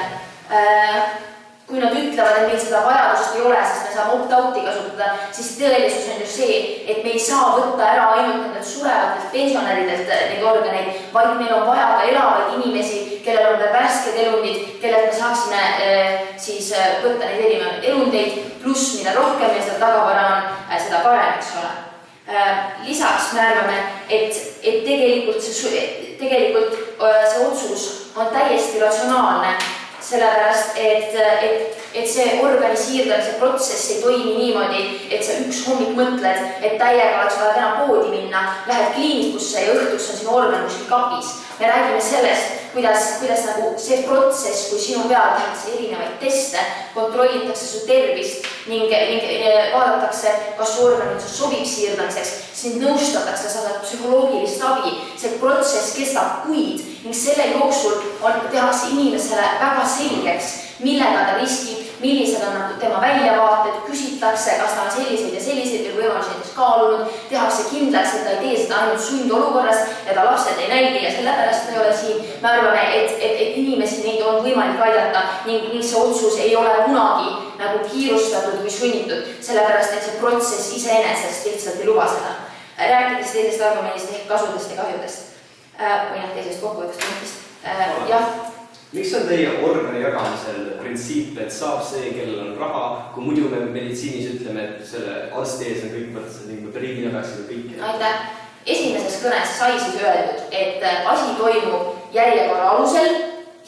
Kui nad ütlevad, et meil seda vajadust ei ole, sest me saame opt-out'i kasutada, siis tõelisus on ju see, et me ei saa võtta ära ainult nendelt surevatelt pensionäridelt neid organeid, vaid meil on vaja ka elavaid inimesi, kellel on veel värsked elundid, kellelt me saaksime siis võtta neid erinevaid elundeid, pluss mida rohkem meil seda tagavara on, seda parem, eks ole. Lisaks me arvame, et tegelikult see otsus on täiesti ratsionaalne, sellepärast, et see organi siirdamise protsess ei toimi niimoodi, et sa üks hommik mõtled, et täiega oleks vaja täna poodi minna, lähed kliinikusse ja õhtuks on sinu organ kuskil kapis. Me räägime sellest, kuidas nagu see protsess, kui sinu peal tehakse erinevaid teste, kontrollitakse su tervist ning vaadatakse, kas su organ sobib siirdamiseks, sind nõustatakse, sa saad psühholoogilist abi, see protsess kestab kuid ning selle jooksul tehakse inimesele väga selgeks, millega ta riskib, millised on nagu tema väljavaated, küsitakse, kas ta on selliseid ja selliseid võimalusi kaalunud, tehakse kindlaks, et ta ei tee seda ainult sundolukorras ja ta lapsed ei nälgi ja sellepärast ei ole siin. Me arvame, et inimesi neid on võimalik aidata ning see otsus ei ole kunagi nagu kiirustatud või sunnitud, sellepärast et see protsess iseenesest lihtsalt ei luba seda. Rääkides teisest argumendist ehk kasudest ja kahjudest või teisest kokkuvõttest mõttest. Jah. Miks on teie organi jagamisel printsiip, et saab see, kellel on raha, kui muidu me meditsiinis ütleme, et selle arsti ees on kõik võrdsed ning riigil jagaksime kõike? Aitäh. Esimeses kõnes sai siis öeldud, et asi toimub järjekorra alusel,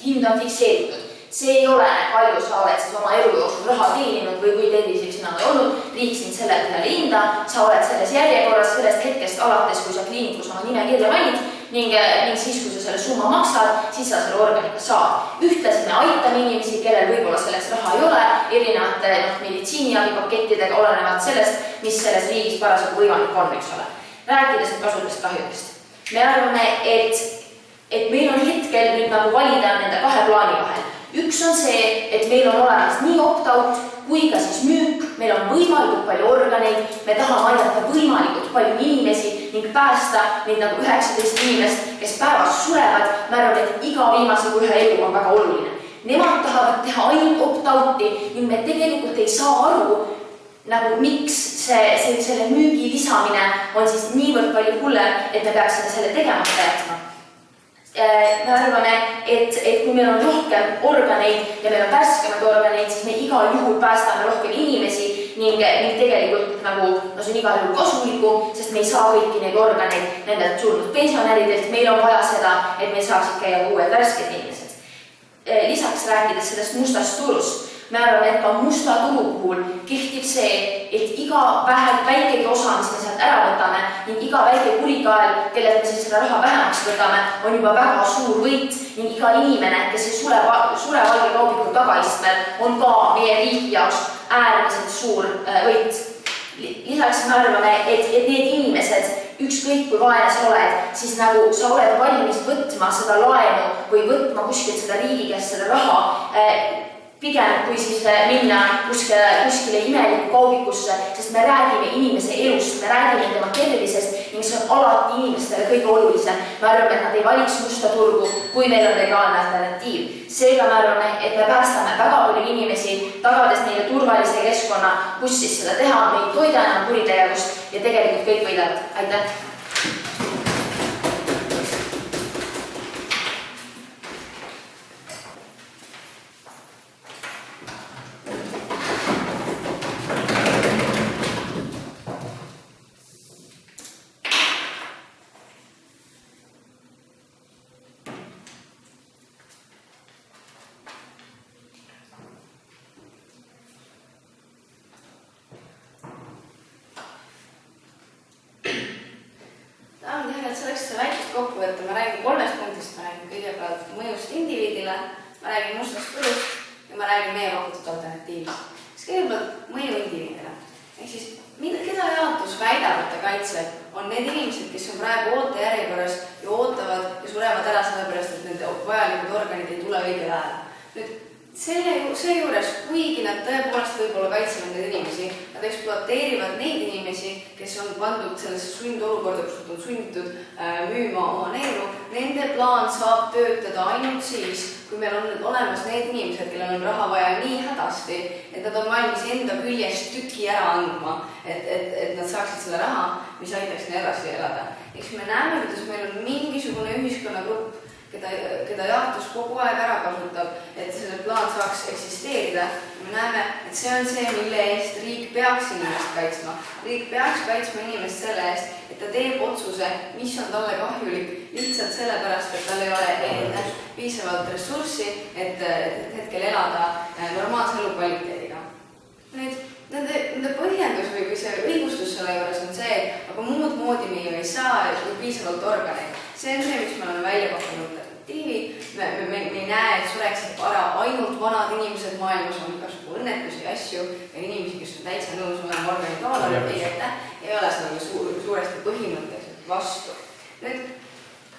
hind on fikseeritud. See ei ole, palju sa oled siis oma elu jooksul raha teeninud või kui tervislik sina ei olnud, riik sind selle peale hinda, sa oled selles järjekorras sellest hetkest alates, kui sa kliinikus oma nime kirja valid ning siis, kui sa selle summa maksad, siis sa selle organiga saad. Ühtlasi me aitame inimesi, kellel võib-olla selleks raha ei ole, erinevate meditsiiniabipakettidega olenevalt sellest, mis selles riigis parasjagu võimalik on, eks ole. Rääkides kasudest kahjudest. Me arvame, et meil on hetkel nüüd nagu valida nende kahe plaani vahel. Üks on see, et meil on olemas nii opt-out kui ka siis müük, meil on võimalikult palju organeid, me tahame aidata võimalikult palju inimesi ning päästa neid nagu 19 inimest, kes päevas surevad. Ma arvan, et iga viimase kui ühe elu on väga oluline. Nemad tahavad teha ainult opt-out'i ning me tegelikult ei saa aru, nagu miks selle müügi lisamine on siis niivõrd palju hullem, et me peaksime selle tegemata jätma. Me arvame, et kui meil on rohkem organeid ja meil on värskemaid organeid, siis me igal juhul päästame rohkem inimesi ning tegelikult nagu, see on igal juhul kasulikum, sest me ei saa kõiki neid organeid nendelt surnud pensionäridelt. Meil on vaja seda, et meil saaksid käia uued värsked inimesed. Lisaks rääkides sellest mustast turust, me arvame, et ka musta turu puhul kehtib see, et iga väikegi osa, mis me sealt ära võtame ning iga väike kurikael, kellelt me siis seda raha vähemaks võtame, on juba väga suur võit ning iga inimene, kes ei sure valge kaubiku tagaistmel, on ka meie riigi jaoks äärmiselt suur võit. Lisaks me arvame, et need inimesed, ükskõik kui vaene sa oled, siis nagu sa oled valmis võtma seda laenu või võtma kuskilt seda riigi käest seda raha, pigem kui siis minna kuskile imeliku kaubikusse, sest me räägime inimese elust, me räägime tema tervisest ning see on alati inimestele kõige olulisem. Me arvame, et nad ei valiks musta turgu, kui meil on legaalne alternatiiv. Seega me arvame, et me päästame väga palju inimesi, tagades neile turvalise keskkonna, kus siis seda teha, me ei toida enam kuritegevust ja tegelikult kõik võidavad. Aitäh! Kokkuvõtte, ma räägin 3 punktist, ma räägin kõigepealt mõjust indiviidile, ma räägin mustast turust ja ma räägin meie pakutud alternatiivist. Kõigepealt mõju indiviidile. Ehk siis, keda jaotus väidab, et ta kaitseb, on need inimesed, kes on praegu ootejärjekorras ja ootavad ja surevad ära sellepärast, et nende vajalikud organid ei tule õigel ajal. Nüüd, seejuures, kuigi nad tõepoolest võib-olla kaitsevad neid inimesi, nad ekspluateerivad neid inimesi, kes on pandud sellesse sundolukorda, kus nad on sunnitud müüma oma neeru. Nende plaan saab töötada ainult siis, kui meil on olemas need inimesed, kellel on raha vaja nii hädasti, et nad on valmis enda küljest tüki ära andma, et nad saaksid selle raha, mis aitaks neil edasi elada. Eks me näeme, kuidas meil on mingisugune ühiskonnagrupp, keda jaotus kogu aeg ära kasutab, et selle plaan saaks eksisteerida. Me näeme, et see on see, mille eest riik peaks inimest kaitsma. Riik peaks kaitsma inimest selle eest, et ta teeb otsuse, mis on talle kahjulik, lihtsalt sellepärast, et tal ei ole piisavalt ressurssi, et hetkel elada normaalse elukvaliteediga. Nende põhjendus või see õigustus selle juures on see, aga muud moodi me ju ei saa piisavalt organeid. See on see, miks me oleme välja pakkunud alternatiivi. Me ei näe, et sureksid ainult vanad inimesed maailmas, on igasugu õnnetusi ja asju ja inimesi, kes on täitsa nõus olema organidoonorid, ei ole sellega suuresti põhimõtteliselt vastu. Nüüd,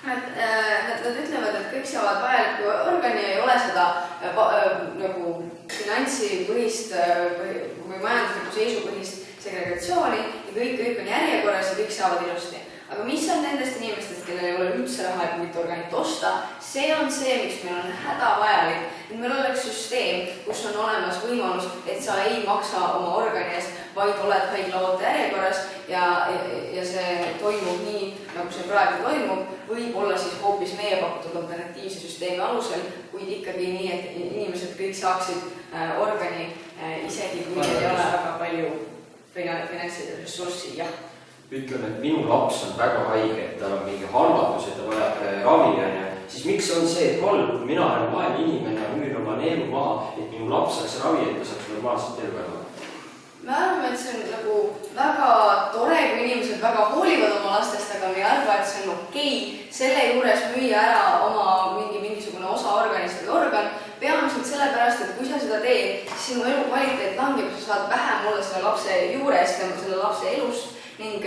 Nad ütlevad, et kõik saavad vajaliku organi ja ei ole seda nagu finantsipõhist või majanduslikku seisupõhist segregatsiooni ja kõik on järjekorras ja kõik saavad ilusti. Aga mis on nendest inimestest, kellel ei ole üldse raha, et mingit organit osta, see on see, miks meil on hädavajalik, et meil oleks süsteem, kus on olemas võimalus, et sa ei maksa oma organi eest, vaid oled haigla ootejärjekorras ja see toimub nii, nagu see praegu toimub, võib olla siis hoopis meie pakutud alternatiivse süsteemi alusel, kuid ikkagi nii, et inimesed kõik saaksid organi isegi, kui ei ole väga palju finantsilise ressurssi, jah. Ütleme, et minu laps on väga haige, et tal on mingi halvadus ja ta vajab ravi, siis miks on see halb, kui mina olen vaene inimene ja müün oma neelu maha, et minu laps saaks ravi, et ta saaks normaalselt elu elada? Me arvame, et see on nagu väga tore, kui inimesed väga hoolivad oma lastest, aga me ei arva, et see on okei selle juures müüa ära oma mingisugune osa organist või organ. Peamiselt sellepärast, et kui sa seda teed, siis sinu elu kvaliteet langeb, sa saad vähem olla selle lapse juures, selle lapse elust ning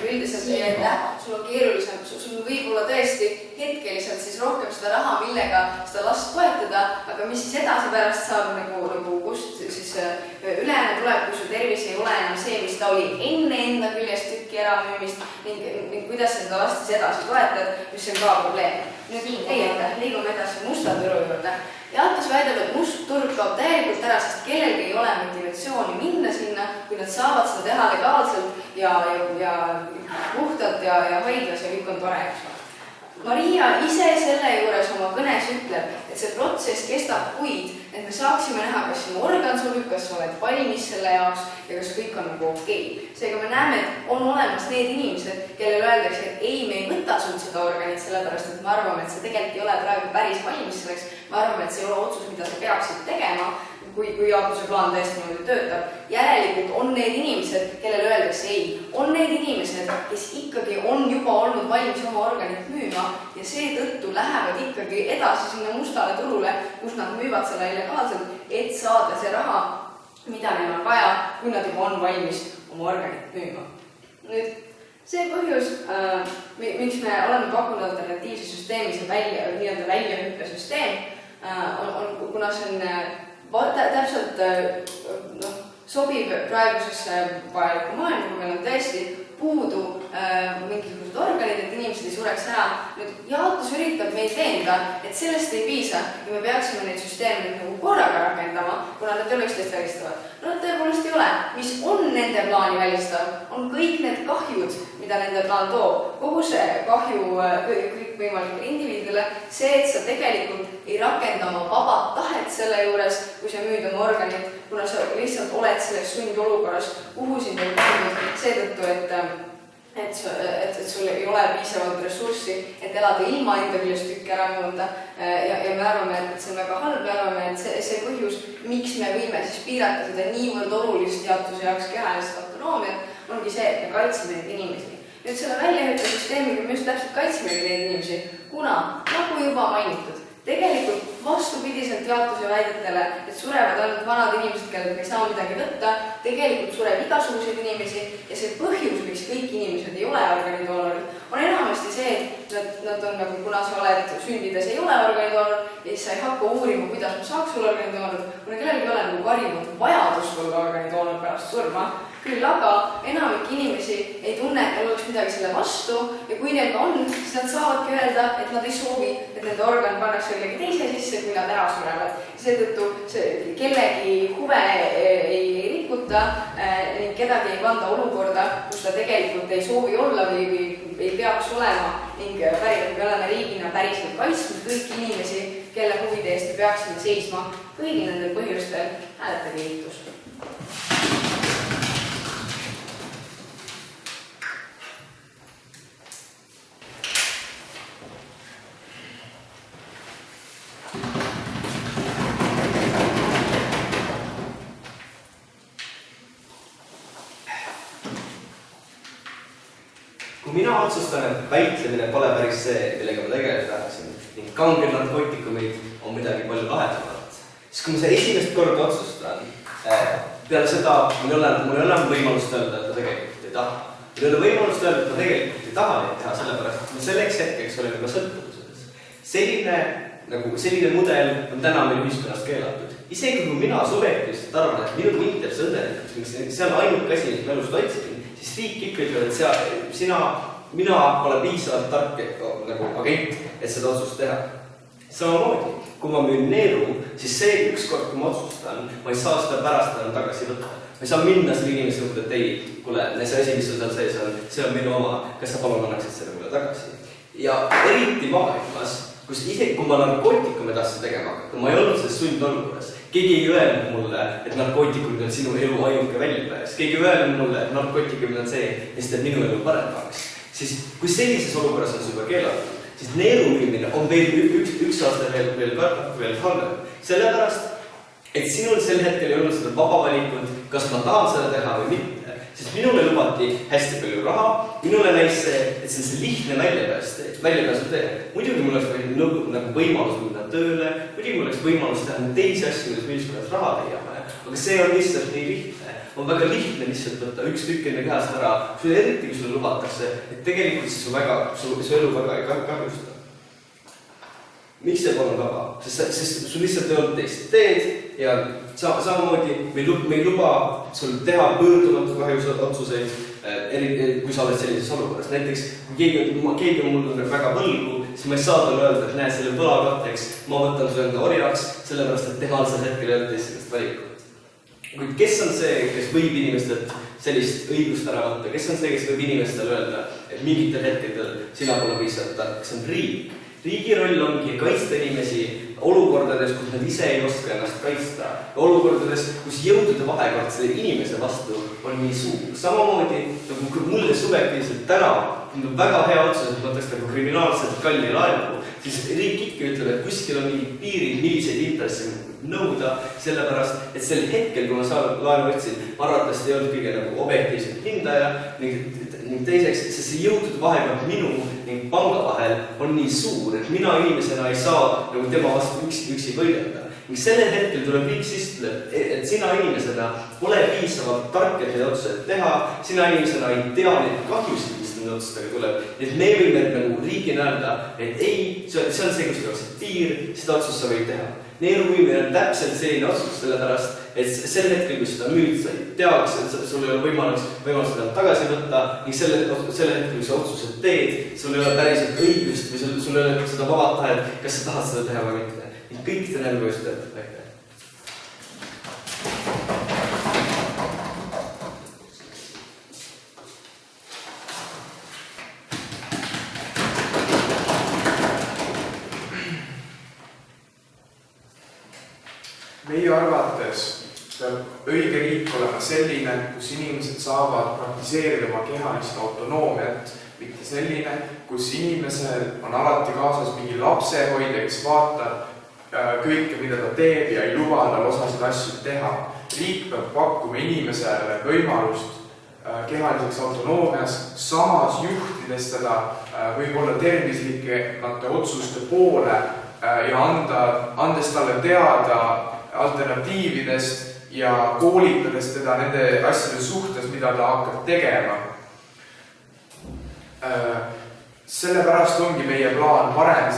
üldiselt sul on keerulisem, sul võib olla tõesti hetkeliselt siis rohkem seda raha, millega seda last toetada, aga mis siis edasi pärast saab nagu kust siis ülejääne tuleb, kui su tervis ei ole enam see, mis ta oli enne enda küljest tükki ära müümist ning kuidas sa seda last siis edasi toetad, mis on ka probleem. Nüüd liigume edasi musta turu juurde. Jaantus väidab, et must turg kaob täielikult ära, sest kellelgi ei ole motivatsiooni minna sinna, kui nad saavad seda teha legaalselt ja puhtalt ja haiglas ja kõik on tore. Maria ise selle juures oma kõnes ütleb, et see protsess kestab kuid, et me saaksime näha, kas sinu organ sobib, kas sa oled valmis selle jaoks ja kas kõik on nagu okei. Seega me näeme, et on olemas need inimesed, kellel öeldakse, et ei, me ei võta sult seda organit, sellepärast et me arvame, et see tegelikult ei ole praegu päris valmis selleks. Me arvame, et see ei ole otsus, mida sa peaksid tegema, kui jaotuse plaan tõesti niimoodi töötab. Järelikult on need inimesed, kellel öeldakse ei. On need inimesed, kes ikkagi on juba olnud valmis oma organit müüma ja seetõttu lähevad ikkagi edasi sinna mustale turule, kus nad müüvad selle illegaalselt, et saada see raha, mida neil on vaja, kui nad juba on valmis oma organit müüma. Nüüd, see põhjus, miks me oleme pakkunud alternatiivse süsteemi, see väljahüppesüsteem, kuna see on täpselt sobib praegusesse vajalikku maailma, kui meil on tõesti puudu mingisugused organid, et inimesed ei sureks ära. Nüüd jaotus üritab meid veenda, et sellest ei piisa ja me peaksime neid süsteeme nagu korraga rakendama, kuna nad ei ole üksteist välistavad. No tõepoolest ei ole. Mis on nende plaani välistav, on kõik need kahjud, mida nende plaan toob. Kogu see kahju kõik võimalikele indiviidile, see, et sa tegelikult ei rakenda oma vabad tahet selle juures, kui sa müüd oma organit, kuna sa lihtsalt oled selleks sundolukorras, kuhu sind ei küsinud seetõttu, et sul ei ole piisavalt ressurssi, et elada ilma enda küljest tükki ära mõelda ja me arvame, et see on väga halb, me arvame, et see põhjus, miks me võime siis piirata seda niivõrd olulist jaotuse jaoks kehalist autonoomiat, ongi see, et me kaitseme neid inimesi. Nüüd selle väljahüppesüsteemiga me just täpselt kaitsemegi neid inimesi, kuna, nagu juba mainitud, tegelikult vastupidiselt jaotuse väidetele, et surevad ainult vanad inimesed, kellelt ei saa midagi võtta, tegelikult sureb igasuguseid inimesi ja see põhjus, miks kõik inimesed ei ole organidoonorid, on enamasti see, et nad on nagu, kuna sa oled sündides ei ole organidoonor ja siis sa ei hakka uurima, kuidas ma saaks olla organidoonor, kuna kellelgi ei ole nagu karimat vajadust olla organidoonor pärast surma. Küll aga enamik inimesi ei tunne, et neil oleks midagi selle vastu ja kui neil ka on, siis nad saavadki öelda, et nad ei soovi, et nende organ pannakse kellegi teise sisse, kui nad ära surevad. Seetõttu kellegi huve ei rikuta ning kedagi ei panda olukorda, kus ta tegelikult ei soovi olla või ei peaks olema ning me oleme riigina päriselt kaitsnud kõiki inimesi, kelle huvide eest me peaksime seisma kõigi nendel põhjustel hääletage liitus. Kui mina otsustan, et väitlemine pole päris see, millega ma tegeleda tahaksin ning kanged narkootikumid on midagi palju lahedamat, siis kui ma see esimest korda otsustan, peale seda mul ei ole võimalust öelda, et ma tegelikult ei taha. Mul ei ole võimalust öelda, et ma tegelikult ei taha neid teha, sellepärast, et me selleks hetkeks oleme juba sõltuvuses. Selline mudel on täna meil ühiskonnast keelatud. Isegi kui mina subjektiivselt arvan, et mind teeb see õnnelikuks, see on ainuke asi, mis ma elust otsin, siis riik ikka ütleb, et mina pole piisavalt tark nagu agent, et seda otsust teha. Samamoodi, kui ma müün neeru, siis see ükskord, kui ma otsustan, ma ei saa seda pärast enam tagasi võtta. Ma ei saa minna selle inimese juurde, et ei, kuule, see asi, mis sul seal sees on, see on minu oma, kas sa palun annaksid selle mulle tagasi. Ja eriti maailmas, kus isegi kui ma narkootikume tahtsin tegema hakata, ma ei olnud selles sundolukorras. Keegi ei öelnud mulle, et narkootikumid on sinu elu ainuke väljapääs. Keegi ei öelnud mulle, et narkootikumid on see, mis teeb minu elu paremaks. Siis kui sellises olukorras on juba keelatud, siis neeru müümine on veel üks aasta veel halvem. Sellepärast, et sinul sel hetkel ei olnud seda vaba valikut, kas ma tahan seda teha või mitte. Sest minule lubati hästi palju raha, minule näis see, et see on see lihtne väljapääsu tee. Muidugi mul oleks nagu võimalus minna tööle, muidugi mul oleks võimalus teha teisi asju, kuidas me ühiskonnas raha leiame, aga see on lihtsalt nii lihtne. On väga lihtne lihtsalt võtta üks tükk enne käest ära, eriti kui sulle lubatakse, et tegelikult su elu väga ei kahjustada. Miks see pole vaba? Sest sul lihtsalt ei olnud teist teed ja samamoodi me ei luba sul teha pöördumatu kahjus otsuseid, kui sa oled sellises olukorras. Näiteks, kui keegi on mul väga võlgu, siis ma ei saa talle öelda, et näe selle võlakatteks, ma võtan su enda orjaks, sellepärast, et temal sel hetkel ei ole teisest valikut. Kuid kes on see, kes võib inimestelt sellist õigust ära võtta? Kes on see, kes võib inimestele öelda, et mingitel hetkedel sina pole piisavalt tark? See on riik. Riigi roll ongi kaitsta inimesi olukordades, kus nad ise ei oska ennast kaitsta. Olukordades, kus jõudude vahekord selle inimese vastu on nii suur. Samamoodi, nagu mulle subjektiivselt täna on väga hea otsus, et ma võtaks nagu kriminaalselt kalli laenu, siis riik ikka ütleb, et kuskil on mingid piirid, milliseid intressi nõuda, sellepärast, et sel hetkel, kui ma laenu võtsin, arvatavasti ei olnud kõige nagu objektiivselt hindaja ning teiseks, sest see jõudude vahekord minu ning panga vahel on nii suur, et mina inimesena ei saa nagu tema vastu üksi võidelda. Ning sellel hetkel tuleb riik sisse, et sina inimesena pole piisavalt tark, et neid otsuseid teha, sina inimesena ei tea neid kahjusid, mis nende otsustega tuleb. Et me võime nagu riigina öelda, et ei, see on see, kus peaks piir, seda otsust sa võid teha. Neeru müümine on täpselt selline otsus, sellepärast, et sel hetkel, kui seda müüd, sa ei teaks, et sul ei ole võimalus seda tagasi võtta ning sel hetkel, kui sa otsused teed, sul ei ole päriselt õigust või sul ei ole seda vabalt tahet, kas sa tahad seda teha või mitte. Ning kõik te näeme just aitäh. Meie arvates peab õige riik olema selline, kus inimesed saavad praktiseerida oma kehalist autonoomiat, mitte selline, kus inimesel on alati kaasas mingi lapsehoidja, kes vaatab kõike, mida ta teeb ja ei luba tal osasid asju teha. Riik peab pakkuma inimesele võimalust kehaliseks autonoomias, samas juhtides teda võib-olla tervislikemate otsuste poole ja andes talle teada alternatiividest ja koolitades teda nende asjade suhtes, mida ta hakkab tegema. Sellepärast ongi meie plaan parem,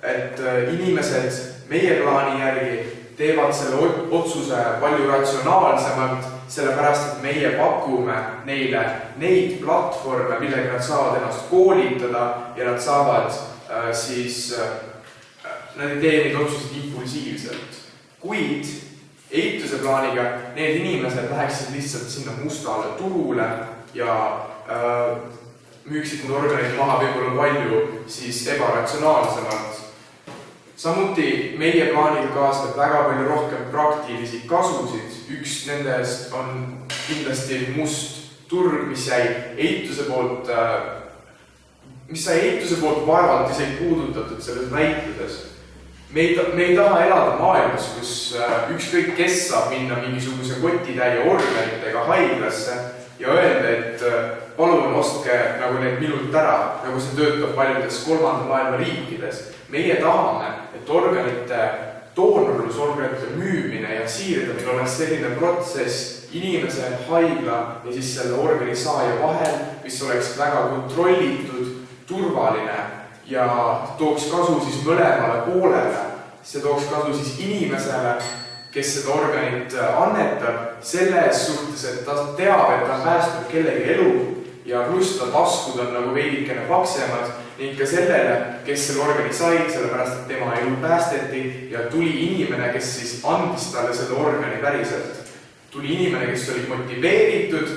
et inimesed meie plaani järgi teevad selle otsuse palju ratsionaalsemalt, sellepärast, et meie pakume neile neid platvorme, millega nad saavad ennast koolitada ja nad saavad nad ei tee neid otsuseid impulsiivselt. Kuid eituse plaaniga need inimesed läheksid lihtsalt sinna mustale turule ja müüksid need organid maha võib-olla palju ebaratsionaalsemalt. Samuti meie plaaniga kaasneb väga palju rohkem praktilisi kasusid. Üks nendest on kindlasti must turg, mis sai eituse poolt vaevalt isegi puudutatud selles väitluses. Me ei taha elada maailmas, kus ükskõik kes saab minna mingisuguse kotitäie organitega haiglasse ja öelda, et palun ostke nagu need minult ära, nagu see töötab paljudes kolmanda maailma riikides. Meie tahame, et organite doonorlusorganite müümine ja siirdamine oleks selline protsess inimese, haigla ja siis selle organi saaja vahel, mis oleks väga kontrollitud, turvaline ja tooks kasu siis mõlemale poolele. See tooks kasu siis inimesele, kes seda organit annetab, selles suhtes, et ta teab, et ta on päästnud kellegi elu ja pluss ta taskud on nagu veidikene paksemad ning ka sellele, kes selle organi sai, sellepärast, et tema elu päästeti ja tuli inimene, kes siis andis talle selle organi päriselt. Tuli inimene, kes oli motiveeritud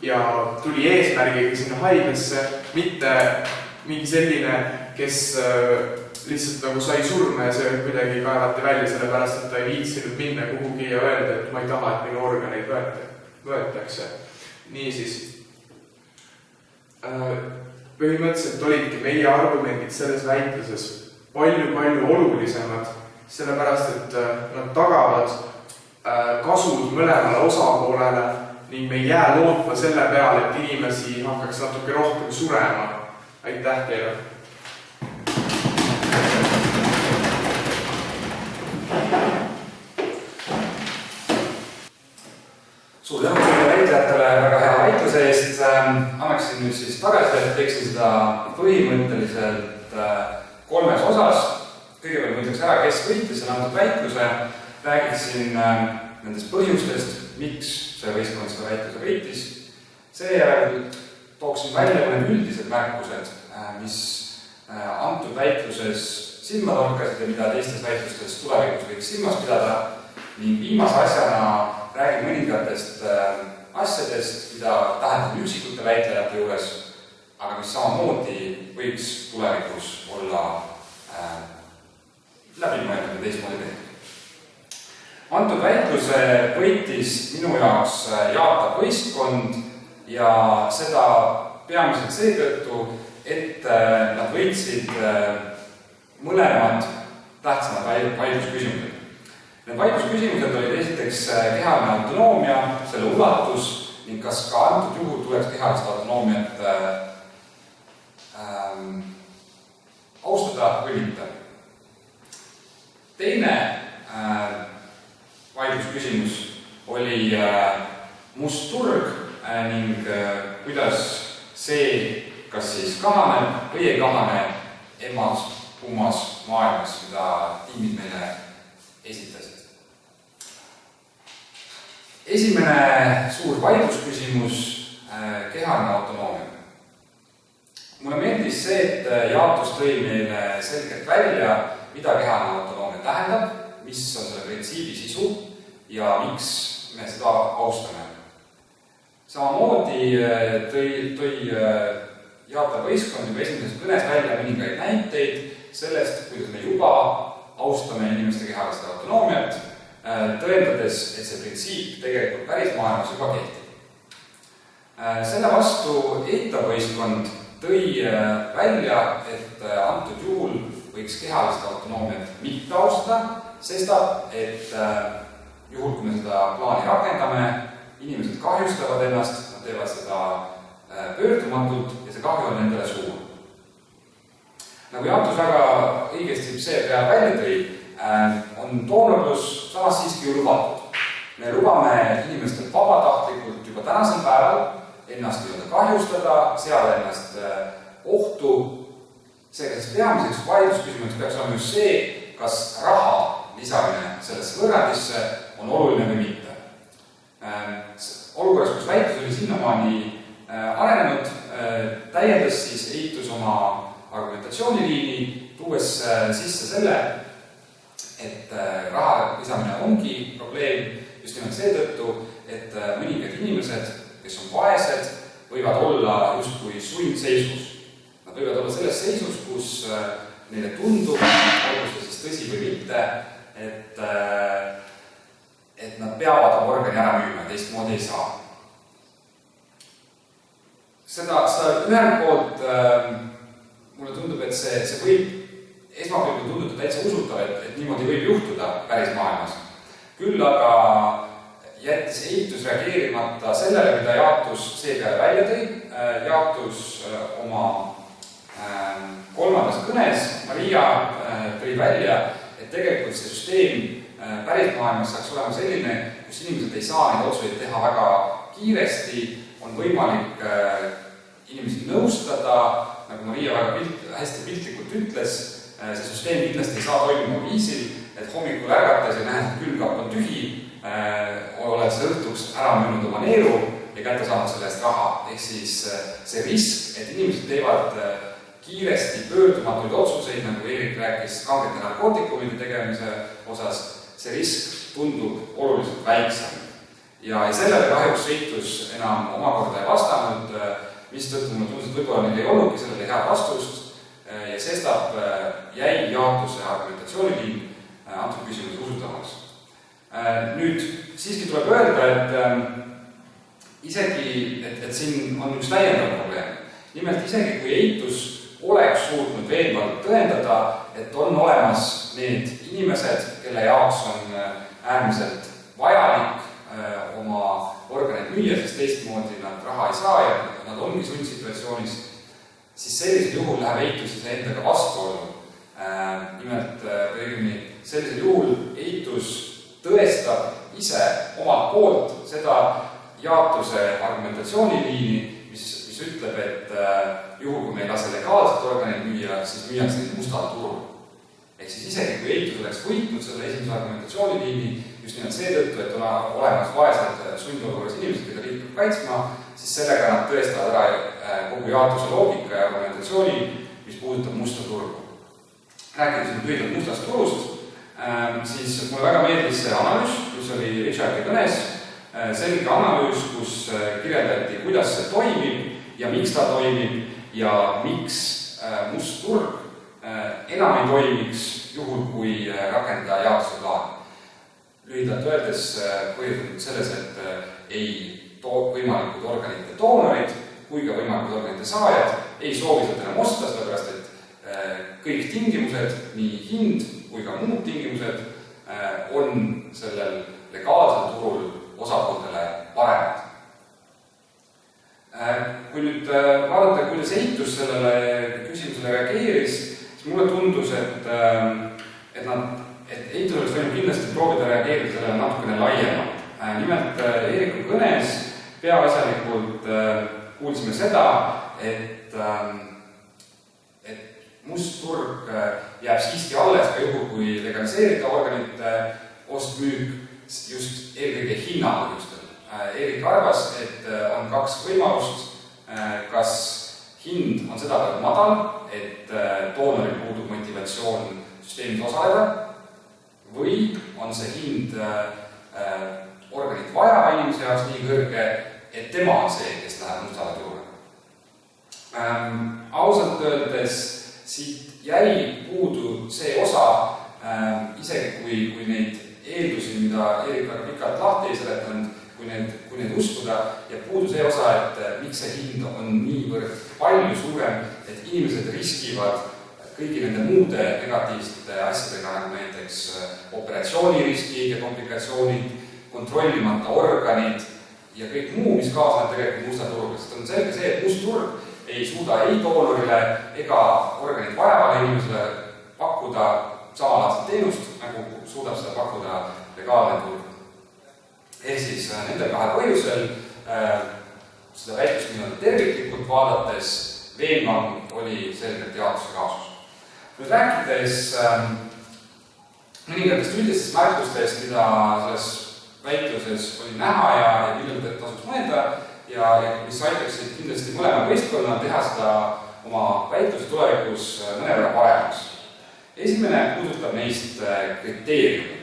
ja tuli eesmärgiga sinna haiglasse, mitte mingi selline, kes lihtsalt nagu sai surma ja see kuidagi kaevati välja, sellepärast, et ta ei viitsinud minna kuhugi ja öelda, et ma ei taha, et minu organeid võetakse. Niisiis, põhimõtteliselt olidki meie argumendid selles väitluses palju olulisemad, sellepärast, et nad tagavad kasud mõlemale osapoolele ning me ei jää lootma selle peale, et inimesi hakkaks natuke rohkem surema. Aitäh teile! Suur tänu teile väitlejatele väga hea väitluse eest. Annaksin nüüd siis tagasi, et teeksin seda põhimõtteliselt 3 osas. Kõigepealt mõtleks ära, kes võitis selle antud väitluse. Räägiksin nendest põhjustest, miks see võistkond seda väitluse võitis. Seejärel tooksin välja mõned üldised märkused, mis antud väitluses silma torkasid ja mida teistes väitlustes tulevikus võiks silmas pidada. Ning viimase asjana räägin mõningatest asjadest, mida tähendab üksikute väitlejate juures, aga mis samamoodi võiks tulevikus olla läbimõeldud ja teistmoodi tehtud. Antud väitluse võitis minu jaoks jaatav võistkond ja seda peamiselt seetõttu, et nad võitsid mõlemad tähtsamad vaidlusküsimused. Need vaidlusküsimused olid esiteks kehaline autonoomia, selle ulatus ning kas ka antud juhul tuleks kehalist autonoomiat austada või mitte. Teine vaidlusküsimus oli must turg ning kuidas see kas siis kahaneb või ei kahane emmas-kummas maailmas, mida tiimid meile esitasid. Esimene suur vaidlusküsimus, kehaline autonoomia. Mulle meeldis see, et jaotus tõi meile selgelt välja, mida kehaline autonoomia tähendab, mis on selle printsiibi sisu ja miks me seda austame. Samamoodi tõi jaatav võistkond juba esimeses kõnes välja mõningaid näiteid sellest, kuidas me juba austame inimeste kehalist autonoomiat, tõendades, et see printsiip tegelikult päris maailmas juba kehtib. Selle vastu eitav võistkond tõi välja, et antud juhul võiks kehalist autonoomiat mitte austada, sestap, et juhul, kui me seda plaani rakendame, inimesed kahjustavad ennast, nad teevad seda pöördumatult ja see kahju on endale suur. Nagu Jaantus väga õigesti see pea välja tõi, on doonorlus samas siiski ju lubatud. Me lubame inimestel vabatahtlikult juba tänasel päeval ennast kahjustada, seada ennast ohtu. Seega peamiseks vaidlusküsimuseks peaks olema just see, kas raha lisamine sellesse võrrandisse on oluline või mitte. Olukorras, kus väitlus oli sinnamaani arenenud, täiendas siis eitus oma argumentatsiooniliini, tuues sisse selle, et raha lisamine ongi probleem just nimelt seetõttu, et mõningad inimesed, kes on vaesed, võivad olla justkui sundseisus. Nad võivad olla selles seisus, kus neile tundub, olgu see siis tõsi või mitte, et nad peavad oma organi ära müüma, teistmoodi ei saa. Seda ühelt poolt mulle tundub, et see võib esmapilgul tunduda täitsa usutav, et niimoodi võib juhtuda päris maailmas. Küll aga jättis eitus reageerimata sellele, mida Jaatus seepeale välja tõi. Jaatus oma kolmandas kõnes Maria tõi välja, et tegelikult see süsteem päris maailmas saaks olema selline, kus inimesed ei saa neid otsuseid teha väga kiiresti, on võimalik inimesi nõustada, nagu Maria väga hästi piltlikult ütles, see süsteem kindlasti ei saa toimuma viisil, et hommikul ärgates ja näed, et külmkapp on tühi, oled sa õhtuks ära müünud oma neeru ja kätte saanud selle eest raha. Ehk siis see risk, et inimesed teevad kiiresti pöördumatuid otsuseid, nagu Eerik rääkis kangete narkootikumide tegemise osas, see risk tundub oluliselt väiksem. Ja sellele kahjuks Eitus enam omakorda ei vastanud, mistõttu mulle tundus, et võib-olla neil ei olnudki sellele head vastust ja sestap jäi jaotuse argumentatsiooniliin antud küsimus usutavaks. Nüüd siiski tuleb öelda, et isegi, et siin on üks täiendav probleem. Nimelt isegi kui Eitus oleks suutnud veenvalt tõendada, et on olemas need inimesed, kelle jaoks on äärmiselt vajalik oma organeid müüa, sest teistmoodi nad raha ei saa ja nad ongi sundsituatsioonis, siis sellisel juhul läheb Eitus endaga vastuollu. Nimelt, sellisel juhul Eitus tõestab ise omalt poolt seda jaotuse argumentatsiooniliini, mis ütleb, et juhul, kui me ei lase legaalselt organeid müüa, siis müüakse neid mustal turul. Ehk siis isegi, kui Eitus oleks võitnud selle esimese argumentatsiooniliini, just nimelt seetõttu, et on olemas vaesed sundolukorras inimesed, keda riik peab kaitsma, siis sellega nad tõestavad ära kogu jaotuse loogika ja argumentatsiooni, mis puudutab musta turgu. Rääkides nüüd lühidalt mustast turust, siis mulle väga meeldis see analüüs, mis oli Richardi kõnes, selge analüüs, kus kirjeldati, kuidas see toimib ja miks ta toimib ja miks must turg enam ei toimiks juhul, kui rakendada jaotuse plaani. Lühidalt öeldes põhjusnud selles, et ei võimalikud organite doonorid kui ka võimalikud organite saajad ei soovi seda enam osta, sellepärast et kõik tingimused, nii hind kui ka muud tingimused on sellel legaalsel turul osapooltele paremad. Kui nüüd vaadata, kuidas Eitus sellele küsimusele reageeris, siis mulle tundus, et Eitus oleks võinud kindlasti proovida reageerida sellele natukene laiemalt. Nimelt Eeriku kõnes peaasjalikult kuulsime seda, et must turg jääb siiski alles ka juhul, kui legaliseerida organite ost-müük just eelkõige hinnapõhjustel. Eerik arvas, et on kaks võimalust, kas hind on sedavõrd madal, et doonoril puudub motivatsioon süsteemis osaleda, või on see hind organit vajava inimese jaoks nii kõrge, et tema on see, kes läheb mustale turule. Ausalt öeldes siit jäi puudu see osa, isegi kui neid eeldusi, mida Eerik väga pikalt lahti ei seletanud, kui neid uskuda, ja puudu see osa, et miks see hind on niivõrd palju suurem, et inimesed riskivad kõigi nende muude negatiivsete asjadega, nagu näiteks operatsiooniriskid ja komplikatsioonid, kontrollimata organid ja kõik muu, mis kaasneb tegelikult musta turuga. Sest on selge see, et must turg ei suuda ei doonorile ega organit vajavale inimesele pakkuda samalaadset teenust, nagu suudab seda pakkuda legaalne turg. Ehk siis nendel kahel põhjusel seda väitlust terviklikult vaadates veenvam oli selgelt jaotuse kaasus. Nüüd rääkides mõningatest üldistest märkustest, mida selles väitluses oli näha ja millele tasuks mõelda ja mis aitaksid kindlasti mõlema võistkonna teha seda oma väitluse tulevikus mõnevõrra paremaks. Esimene puudutab neist kriteeriumi.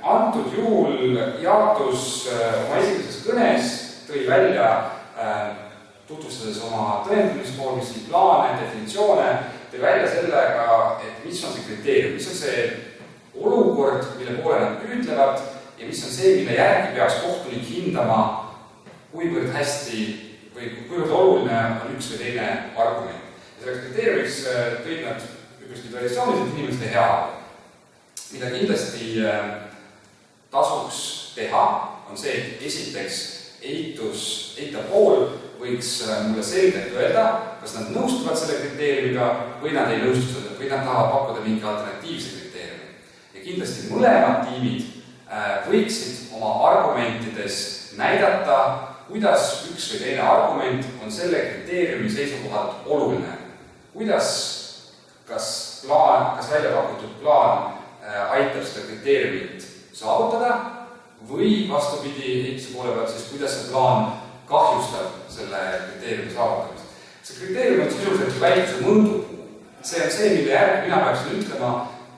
Antud juhul jaotus oma esimeses kõnes tõi välja, tutvustades oma tõendamisvormisi, plaane, definitsioone, tõi välja sellega, et mis on see kriteerium, mis on see olukord, mille poole nad püüdlevad ja mis on see, mille järgi peaks kohtunik hindama, kuivõrd hästi või kuivõrd oluline on üks või teine argument. Ja selleks kriteeriumiks tõid nad üpriski traditsiooniliselt inimeste heaolu. Mida kindlasti tasuks teha, on see, et esiteks eitav pool võiks mulle selgelt öelda, kas nad nõustuvad selle kriteeriumiga või nad ei nõustu seda, või nad tahavad pakkuda mingi alternatiivse kriteeriumi. Ja kindlasti mõlemad tiimid võiksid oma argumentides näidata, kuidas üks või teine argument on selle kriteeriumi seisukohalt oluline. Kuidas kas välja pakutud plaan aitab seda kriteeriumit saavutada või vastupidi eituse poole pealt, siis kuidas see plaan kahjustab selle kriteeriumi saavutamist. See kriteerium on sisuliselt väitluse mõõdupuu. See on see, mille järgi mina peaksin ütlema,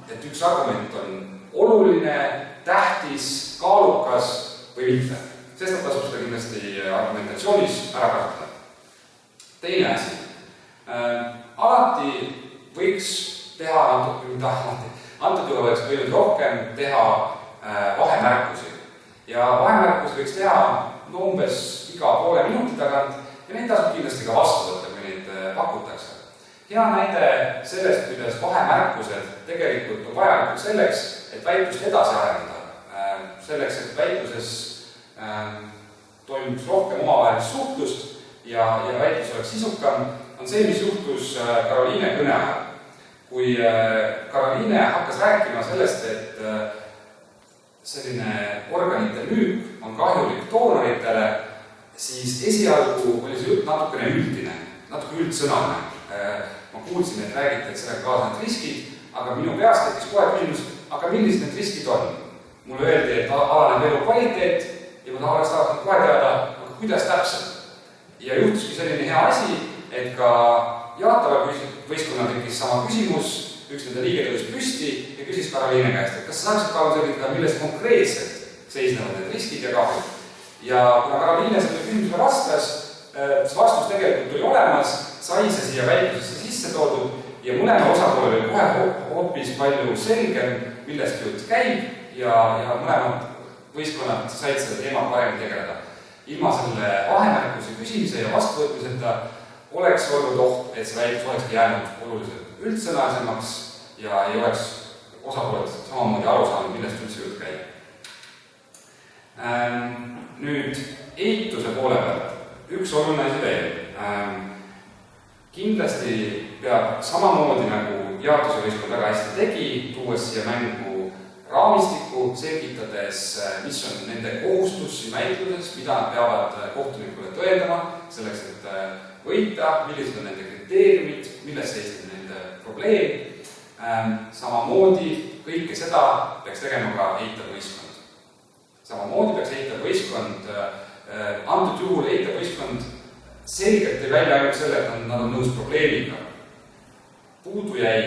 et üks argument on oluline, tähtis, kaalukas või mitte. Sest tasub seda kindlasti argumentatsioonis ära kasutada. Teine asi. Alati võiks teha antud juhul võiks võinud rohkem teha vahemärkusi. Ja vahemärkusi võiks teha umbes iga poole minuti tagant ja neid tasub kindlasti ka vastu võtta, kui neid pakutakse. Hea näide sellest, kuidas vahemärkused tegelikult on vajalikud selleks, et väitlust edasi arendada. Selleks, et väitluses toimuks rohkem omavahelist suhtlust ja väitlus oleks sisukam, on see, mis juhtus Karoliine kõne ajal. Kui Karoliine hakkas rääkima sellest, et selline organite müük on kahjulik doonoritele, siis esialgu oli see jutt natukene üldine, natuke üldsõnaline. Ma kuulsin, et räägite, et sellega kaasnevad riskid, aga minu peast tekkis kohe küsimus, aga millised need riskid on? Mulle öeldi, et alaneb elu kvaliteet ja ma oleks tahtnud kohe teada, aga kuidas täpselt. Ja juhtuski selline hea asi, et ka jaatava võistkonna tekkis sama küsimus, üks nende liige tõusis püsti ja küsis Karoliine käest, et kas sa saaksid palun selgitada, millest konkreetselt seisnevad need riskid ja kahjud. Ja kuna Karoliine selle küsimusele vastas, see vastus tegelikult oli olemas, sai see siia väitlusesse sisse toodud ja mõlema osapoole oli kohe hoopis palju selgem, millest jutt käib ja mõlemad võistkonnad said selle teema paremini tegeleda. Ilma selle vahemärkuse küsimise ja vastuvõtmiseta oleks olnud oht, et see väitlus olekski jäänud oluliselt üldsõnalisemaks ja ei oleks osapooled samamoodi aru saanud, millest üldse jutt käib. Nüüd eituse poole pealt üks oluline asi veel. Kindlasti peab samamoodi nagu jaotuse võistkond väga hästi tegi, tuues siia mängu raamistiku, selgitades, mis on nende kohustus siin väitluses, mida nad peavad kohtunikule tõendama, selleks, et võita, millised on nende kriteeriumid, milles seisneb nende probleem. Samamoodi kõike seda peaks tegema ka eitav võistkond. Samamoodi peaks eitav võistkond, antud juhul eitav võistkond selgelt tõi välja ainult selle, et nad on nõus probleemiga. Puudu jäi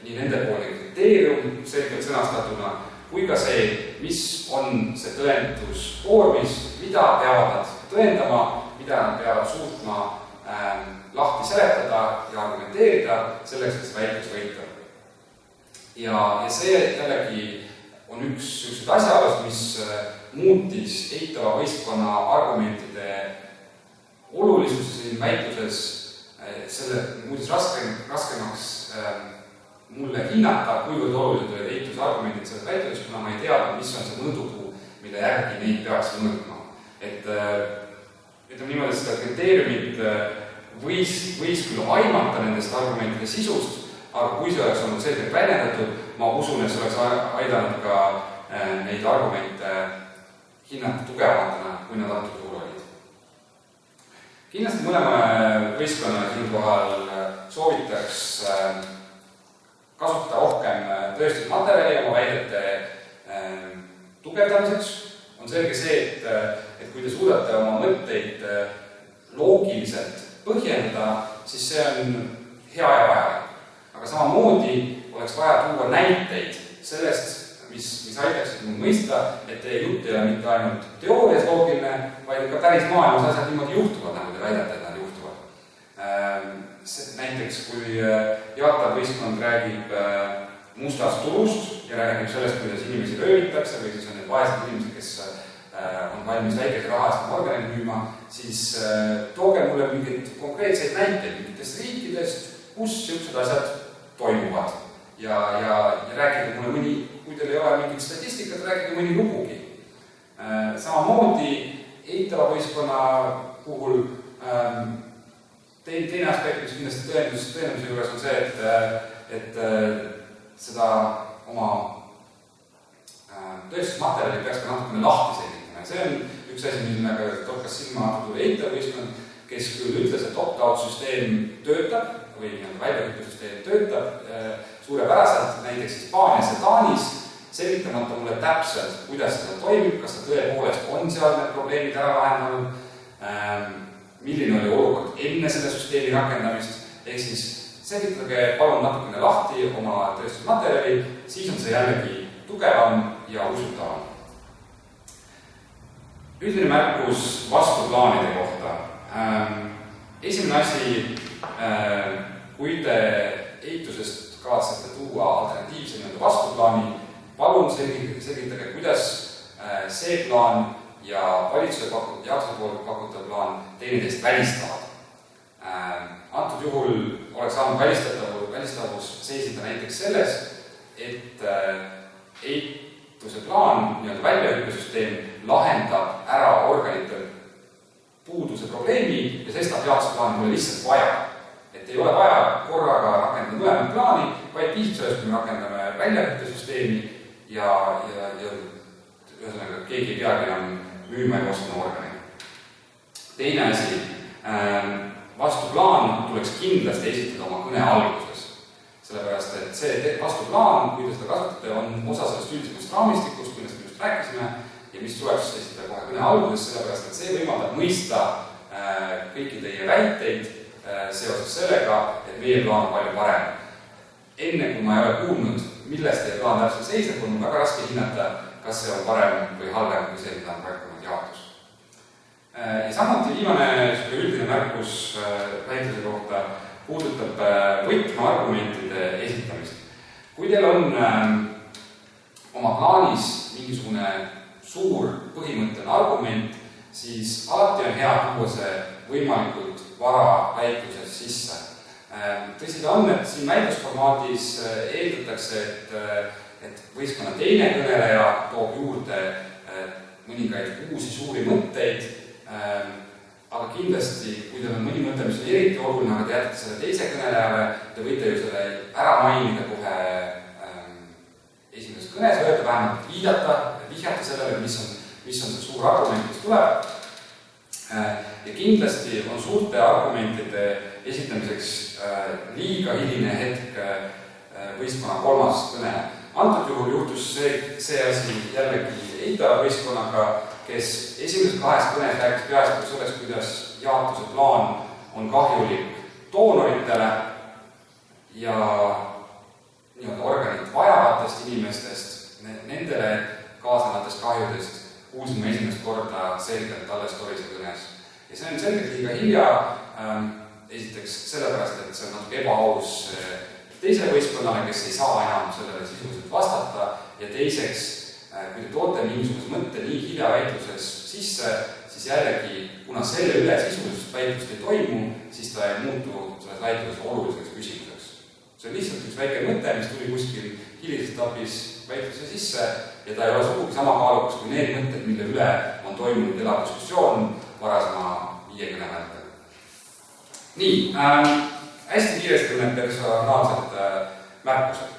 nii nende poole kriteerium selgelt sõnastatuna, kui ka see, mis on see tõenduskoormis, mida peavad nad tõendama, mida nad peavad suutma lahti seletada ja argumenteerida selleks, et see väitlus võita. Ja see jällegi on üks asjaolust, mis muutis eitava võistkonna argumentide olulisuse siin väitluses, selle muutis raskemaks mulle hinnata, kuivõrd olulised olid eituse argumendid selles väitluses, kuna ma ei teadnud, mis on see mõõdupuu, mille järgi neid peaks mõõtma. Et ütleme niimoodi, seda kriteeriumit võis küll aimata nendest argumentide sisust, aga kui see oleks olnud selgelt väljendatud, ma usun, et see oleks aidanud ka neid argumente hinnata tugevamatena, kui nad antud juhul olid. Kindlasti mõlema võistkonna siinkohal soovitaks kasutada rohkem tõestusmaterjali oma väidete tugevdamiseks. On selge see, et kui te suudate oma mõtteid loogiliselt põhjendada, siis see on hea ja vajalik. Aga samamoodi oleks vaja tuua näiteid sellest, mis aitaksid mul mõista, et teie jutt ei ole mitte ainult teoorias loogiline, vaid ka päris maailmas asjad niimoodi juhtuvad, nagu te väidate, et nad juhtuvad. Näiteks, kui jaatav võistkond räägib mustast tulust ja räägib sellest, kuidas inimesi röövitakse või siis on need vaesed inimesed, kes on valmis väikese rahast organit müüma, siis tooge mulle mingeid konkreetseid näiteid mingitest riikidest, kus sellised asjad toimuvad. Ja rääkige mulle mõni, kui teil ei ole mingit statistikat, rääkige mõni lugugi. Samamoodi eitava võistkonna puhul teine aspekt, mis kindlasti tõendamise juures on see, et seda oma tööstusmaterjali peaks ka natukene lahti selgitama. See on üks asi, millega torkas silma eitav võistkond, kes küll ütles, et opt-out süsteem töötab või väljahüppesüsteem töötab suurepäraselt, näiteks Hispaanias ja Taanis, selgitamata mulle täpselt, kuidas seda toimib, kas ta tõepoolest on seal need probleemid ära lahendanud, milline oli olukord enne selle süsteemi rakendamist, ehk siis selgitage palun natukene lahti oma tööstusmaterjali, siis on see jällegi tugevam ja usutavam. Üldine märkus vastuplaanide kohta. Esimene asi, kui te eitusest kavatsete tuua alternatiivse vastuplaani, palun selgitage, kuidas see plaan ja valitsuse pakutav plaan teineteist välistavad. Antud juhul oleks saanud välistavus seisneda näiteks selles, et eituse plaan, väljahüppesüsteem lahendab ära organite puuduse probleemi ja sestap jaotusplaani pole lihtsalt vaja. Et ei ole vaja korraga rakendada mõlemad plaani, vaid piisab sellest, kui me rakendame väljahüppesüsteemi ja ühesõnaga keegi ei peagi enam müüma ja ostma organi. Teine asi, vastuplaan tuleks kindlasti esitada oma kõne alguses. Sellepärast, et see vastuplaan, kui te seda kasutate, on osa sellest üldisemast raamistikust, millest me just rääkisime ja mis tuleks esitada kohe kõne alguses, sellepärast, et see võimaldab mõista kõiki teie väiteid seoses sellega, et meie plaan on palju parem. Enne kui ma ei ole kuulnud, millest teie plaan täpselt seisneb, on väga raske hinnata, kas see on parem või halvem kui see, mida on pakkunud jaotus. Ja samuti viimane üldine märkus väitluse kohta puudutab võtmeargumentide esitamist. Kui teil on oma plaanis mingisugune suur põhimõtteline argument, siis alati on hea tuua see võimalikult vara väitluses sisse. Tõsi ta on, et siin väitlusformaadis eeldatakse, et võistkonna teine kõneleja toob juurde mõningaid uusi suuri mõtteid, aga kindlasti, kui teil on mõni mõte, mis on eriti oluline, aga te jätate selle teise kõnelejale, te võite ju selle ära mainida kohe esimeses kõnes, öelda vähemalt vihjata sellele, mis on see suur argument, mis tuleb. Ja kindlasti on suurte argumentide esitamiseks liiga hiline hetk võistkonna kolmas kõne. Antud juhul juhtus see asi jällegi eitava võistkonnaga, kes esimeses kahes kõnes rääkis peaasjalikult sellest, kuidas jaotuse plaan on kahjulik doonoritele ja organit vajavatest inimestest, nendele kaasnevatest kahjudest kuulsime esimest korda selgelt alles Torise kõnes. Ja see on selgelt liiga hilja, esiteks sellepärast, et see on natuke ebaaus teisele võistkonnale, kes ei saa enam sellele sisuliselt vastata, ja teiseks, kui te toote mingisuguse mõtte nii hilja väitluses sisse, siis jällegi, kuna selle üle sisuliselt väitlust ei toimu, siis ta ei muutu selles väitluses oluliseks küsimuseks. See on lihtsalt üks väike mõte, mis tuli kuskil hilises etapis väitluse sisse ja ta ei ole sugugi sama kaalukas kui need mõtted, mille üle on toimunud elav diskussioon varasema 5 kõne vältel. Nii, hästi kiiresti need personaalsed märkused.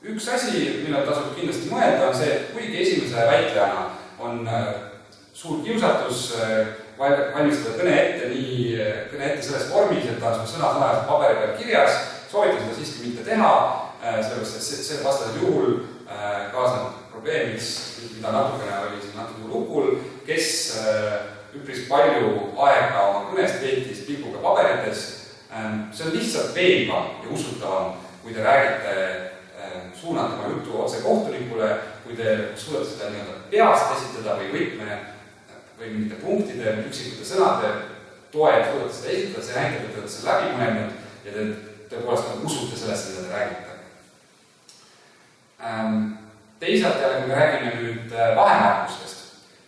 Üks asi, millele tasub kindlasti mõelda, on see, et kuigi esimese väitlejana on suur kiusatus valmistada kõne ette selles vormis, et ta on sõna-sõnaliselt paberi peal kirjas, soovitan seda siiski mitte teha, sellepärast, et see vastasel juhul kaasneb probleemiks, mida natukene oli siin natuke lukul, kes üpris palju aega oma kõnest veetis pilguga paberites. See on lihtsalt veenvam ja usutavam, kui te räägite suunata oma jutu otse kohtunikule, kui te suudate seda peast esitada või võtme või mingite punktide, üksikute sõnade toel suudate seda esitada, see näitab, et te olete selle läbi mõelnud ja te tõepoolest usute sellest, mida te räägite. Teisalt jälle, kui me räägime nüüd vahemärkustest,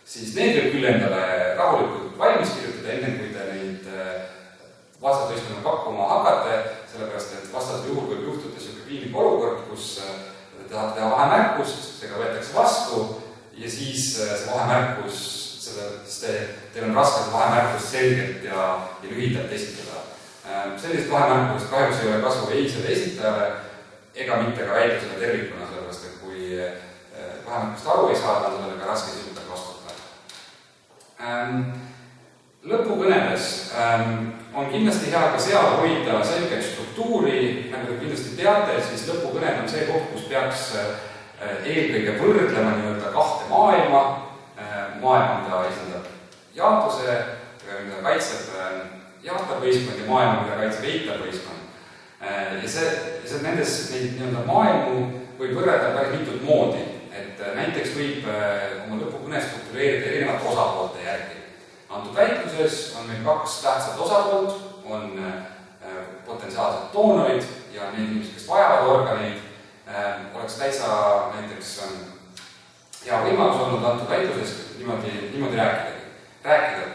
siis need võib küll endale rahulikult valmis kirjutada, enne kui te neid vastasvõistkonna pakkuma hakkate, sellepärast, et vastasel juhul võib juhtuda selline piinlik olukord, kus te tahate teha vahemärkust, seega võetakse vastu ja siis see vahemärkus sest teil on raske vahemärkust selgelt ja lühidalt esitada. Sellised vahemärkudest kahjuks ei ole kasu ei selle esitajale ega mitte ka väitlusele tervikuna, sellepärast et kui vahemärkust aru ei saada, on sellega raske sisuliselt vastutada. Lõpukõnedes on kindlasti hea ka seal hoida selget struktuuri, nagu te kindlasti teate, siis lõpukõned on see koht, kus peaks eelkõige võrdlema nii-öelda kahte maailma, mida esindab jaotuse, mida kaitseb jaatav võistkond ja maailma, mida kaitseb eitav võistkond. Ja nendes neid nii-öelda maailmu võib võrrelda päris mitut moodi, et näiteks võib oma lõpukõne struktureerida erinevate osapoolte järgi. Antud väitluses on meil kaks tähtsat osapoolt, on potentsiaalsed doonorid ja need inimesed, kes vajavad organeid, oleks täitsa näiteks hea võimalus olnud antud väitluses niimoodi rääkida.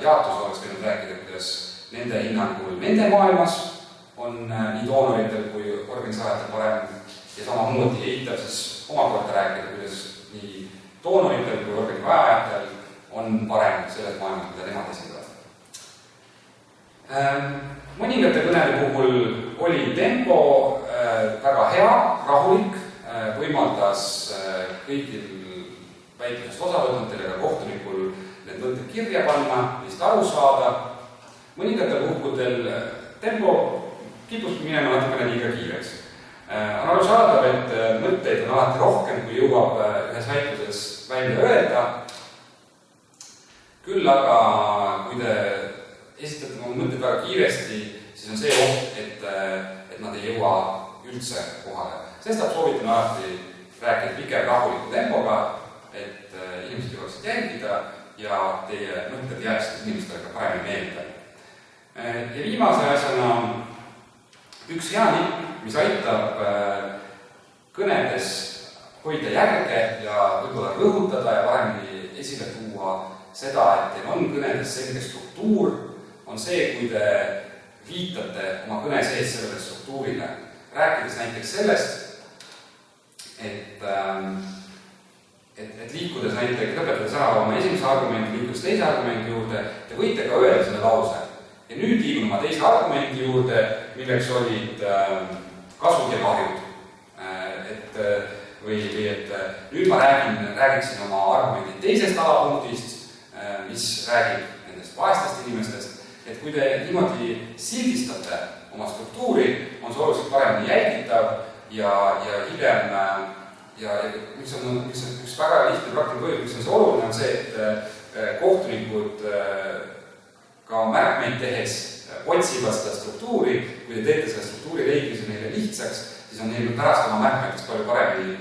Jaatus oleks võinud rääkida, kuidas nende hinnangul nende maailmas on nii doonoritel kui organisaajatel parem ja samamoodi eitab siis omakorda rääkida, kuidas nii doonoritel kui organi vajajatel on parem selles maailmas, mida nemad esindavad. Mõningate kõnede puhul oli tempo väga hea, rahulik, võimaldas kõigil väitlusest osavõtnutel ja ka kohtunikul need mõtted kirja panna, neist aru saada. Mõningatel puhkudel tempo kipus minema natukene liiga kiireks. On arusaadav, et mõtteid on alati rohkem, kui jõuab ühes väitluses välja öelda. Küll aga, kui te esitate oma mõtted väga kiiresti, siis on see oht, et nad ei jõua üldse kohale. Sestap soovitan alati rääkida pikem rahuliku tempoga, et inimesed jõuaksid jälgida ja teie mõtted jääksid inimestele ka paremini meelde. Ja viimase asjana üks hea nipp, mis aitab kõnedes hoida järge ja võib-olla rõhutada ja paremini esile tuua seda, et teil on kõnedes selge struktuur, on see, kui te viitate oma kõne sees sellele struktuurile. Rääkides näiteks sellest, et liikudes näiteks, lõpetades ära oma esimese argumendi, liikudes teise argumendi juurde, te võite ka öelda selle lause. Ja nüüd liigun oma teise argumendi juurde, milleks olid kasud ja kahjud. Või et nüüd ma räägiksin oma argumendi teisest alapunktist, mis räägib nendest vaestest inimestest, et kui te niimoodi sildistate oma struktuuri, on see oluliselt paremini jälgitav ja hiljem ja mis on üks väga lihtne praktiline põhjus, mis on see oluline, on see, et kohtunikud ka märkmeid tehes otsivad seda struktuuri, kui te teete selle struktuuri leidmise neile lihtsaks, siis on neil pärast oma märkmetest palju paremini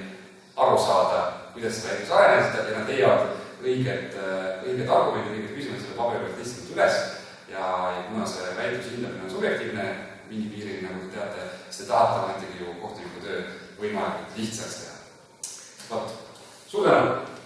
aru saada, kuidas seda väitlus arenes ja nad leiavad õiged argumendid, õiged küsimused selle paberi pealt lihtsalt üles ja kuna see väitluse hindamine on subjektiivne, mingi piirini, nagu te teate, siis te tahate ometigi ju kohtuniku töö võimalikult lihtsaks teha. Suur tänu!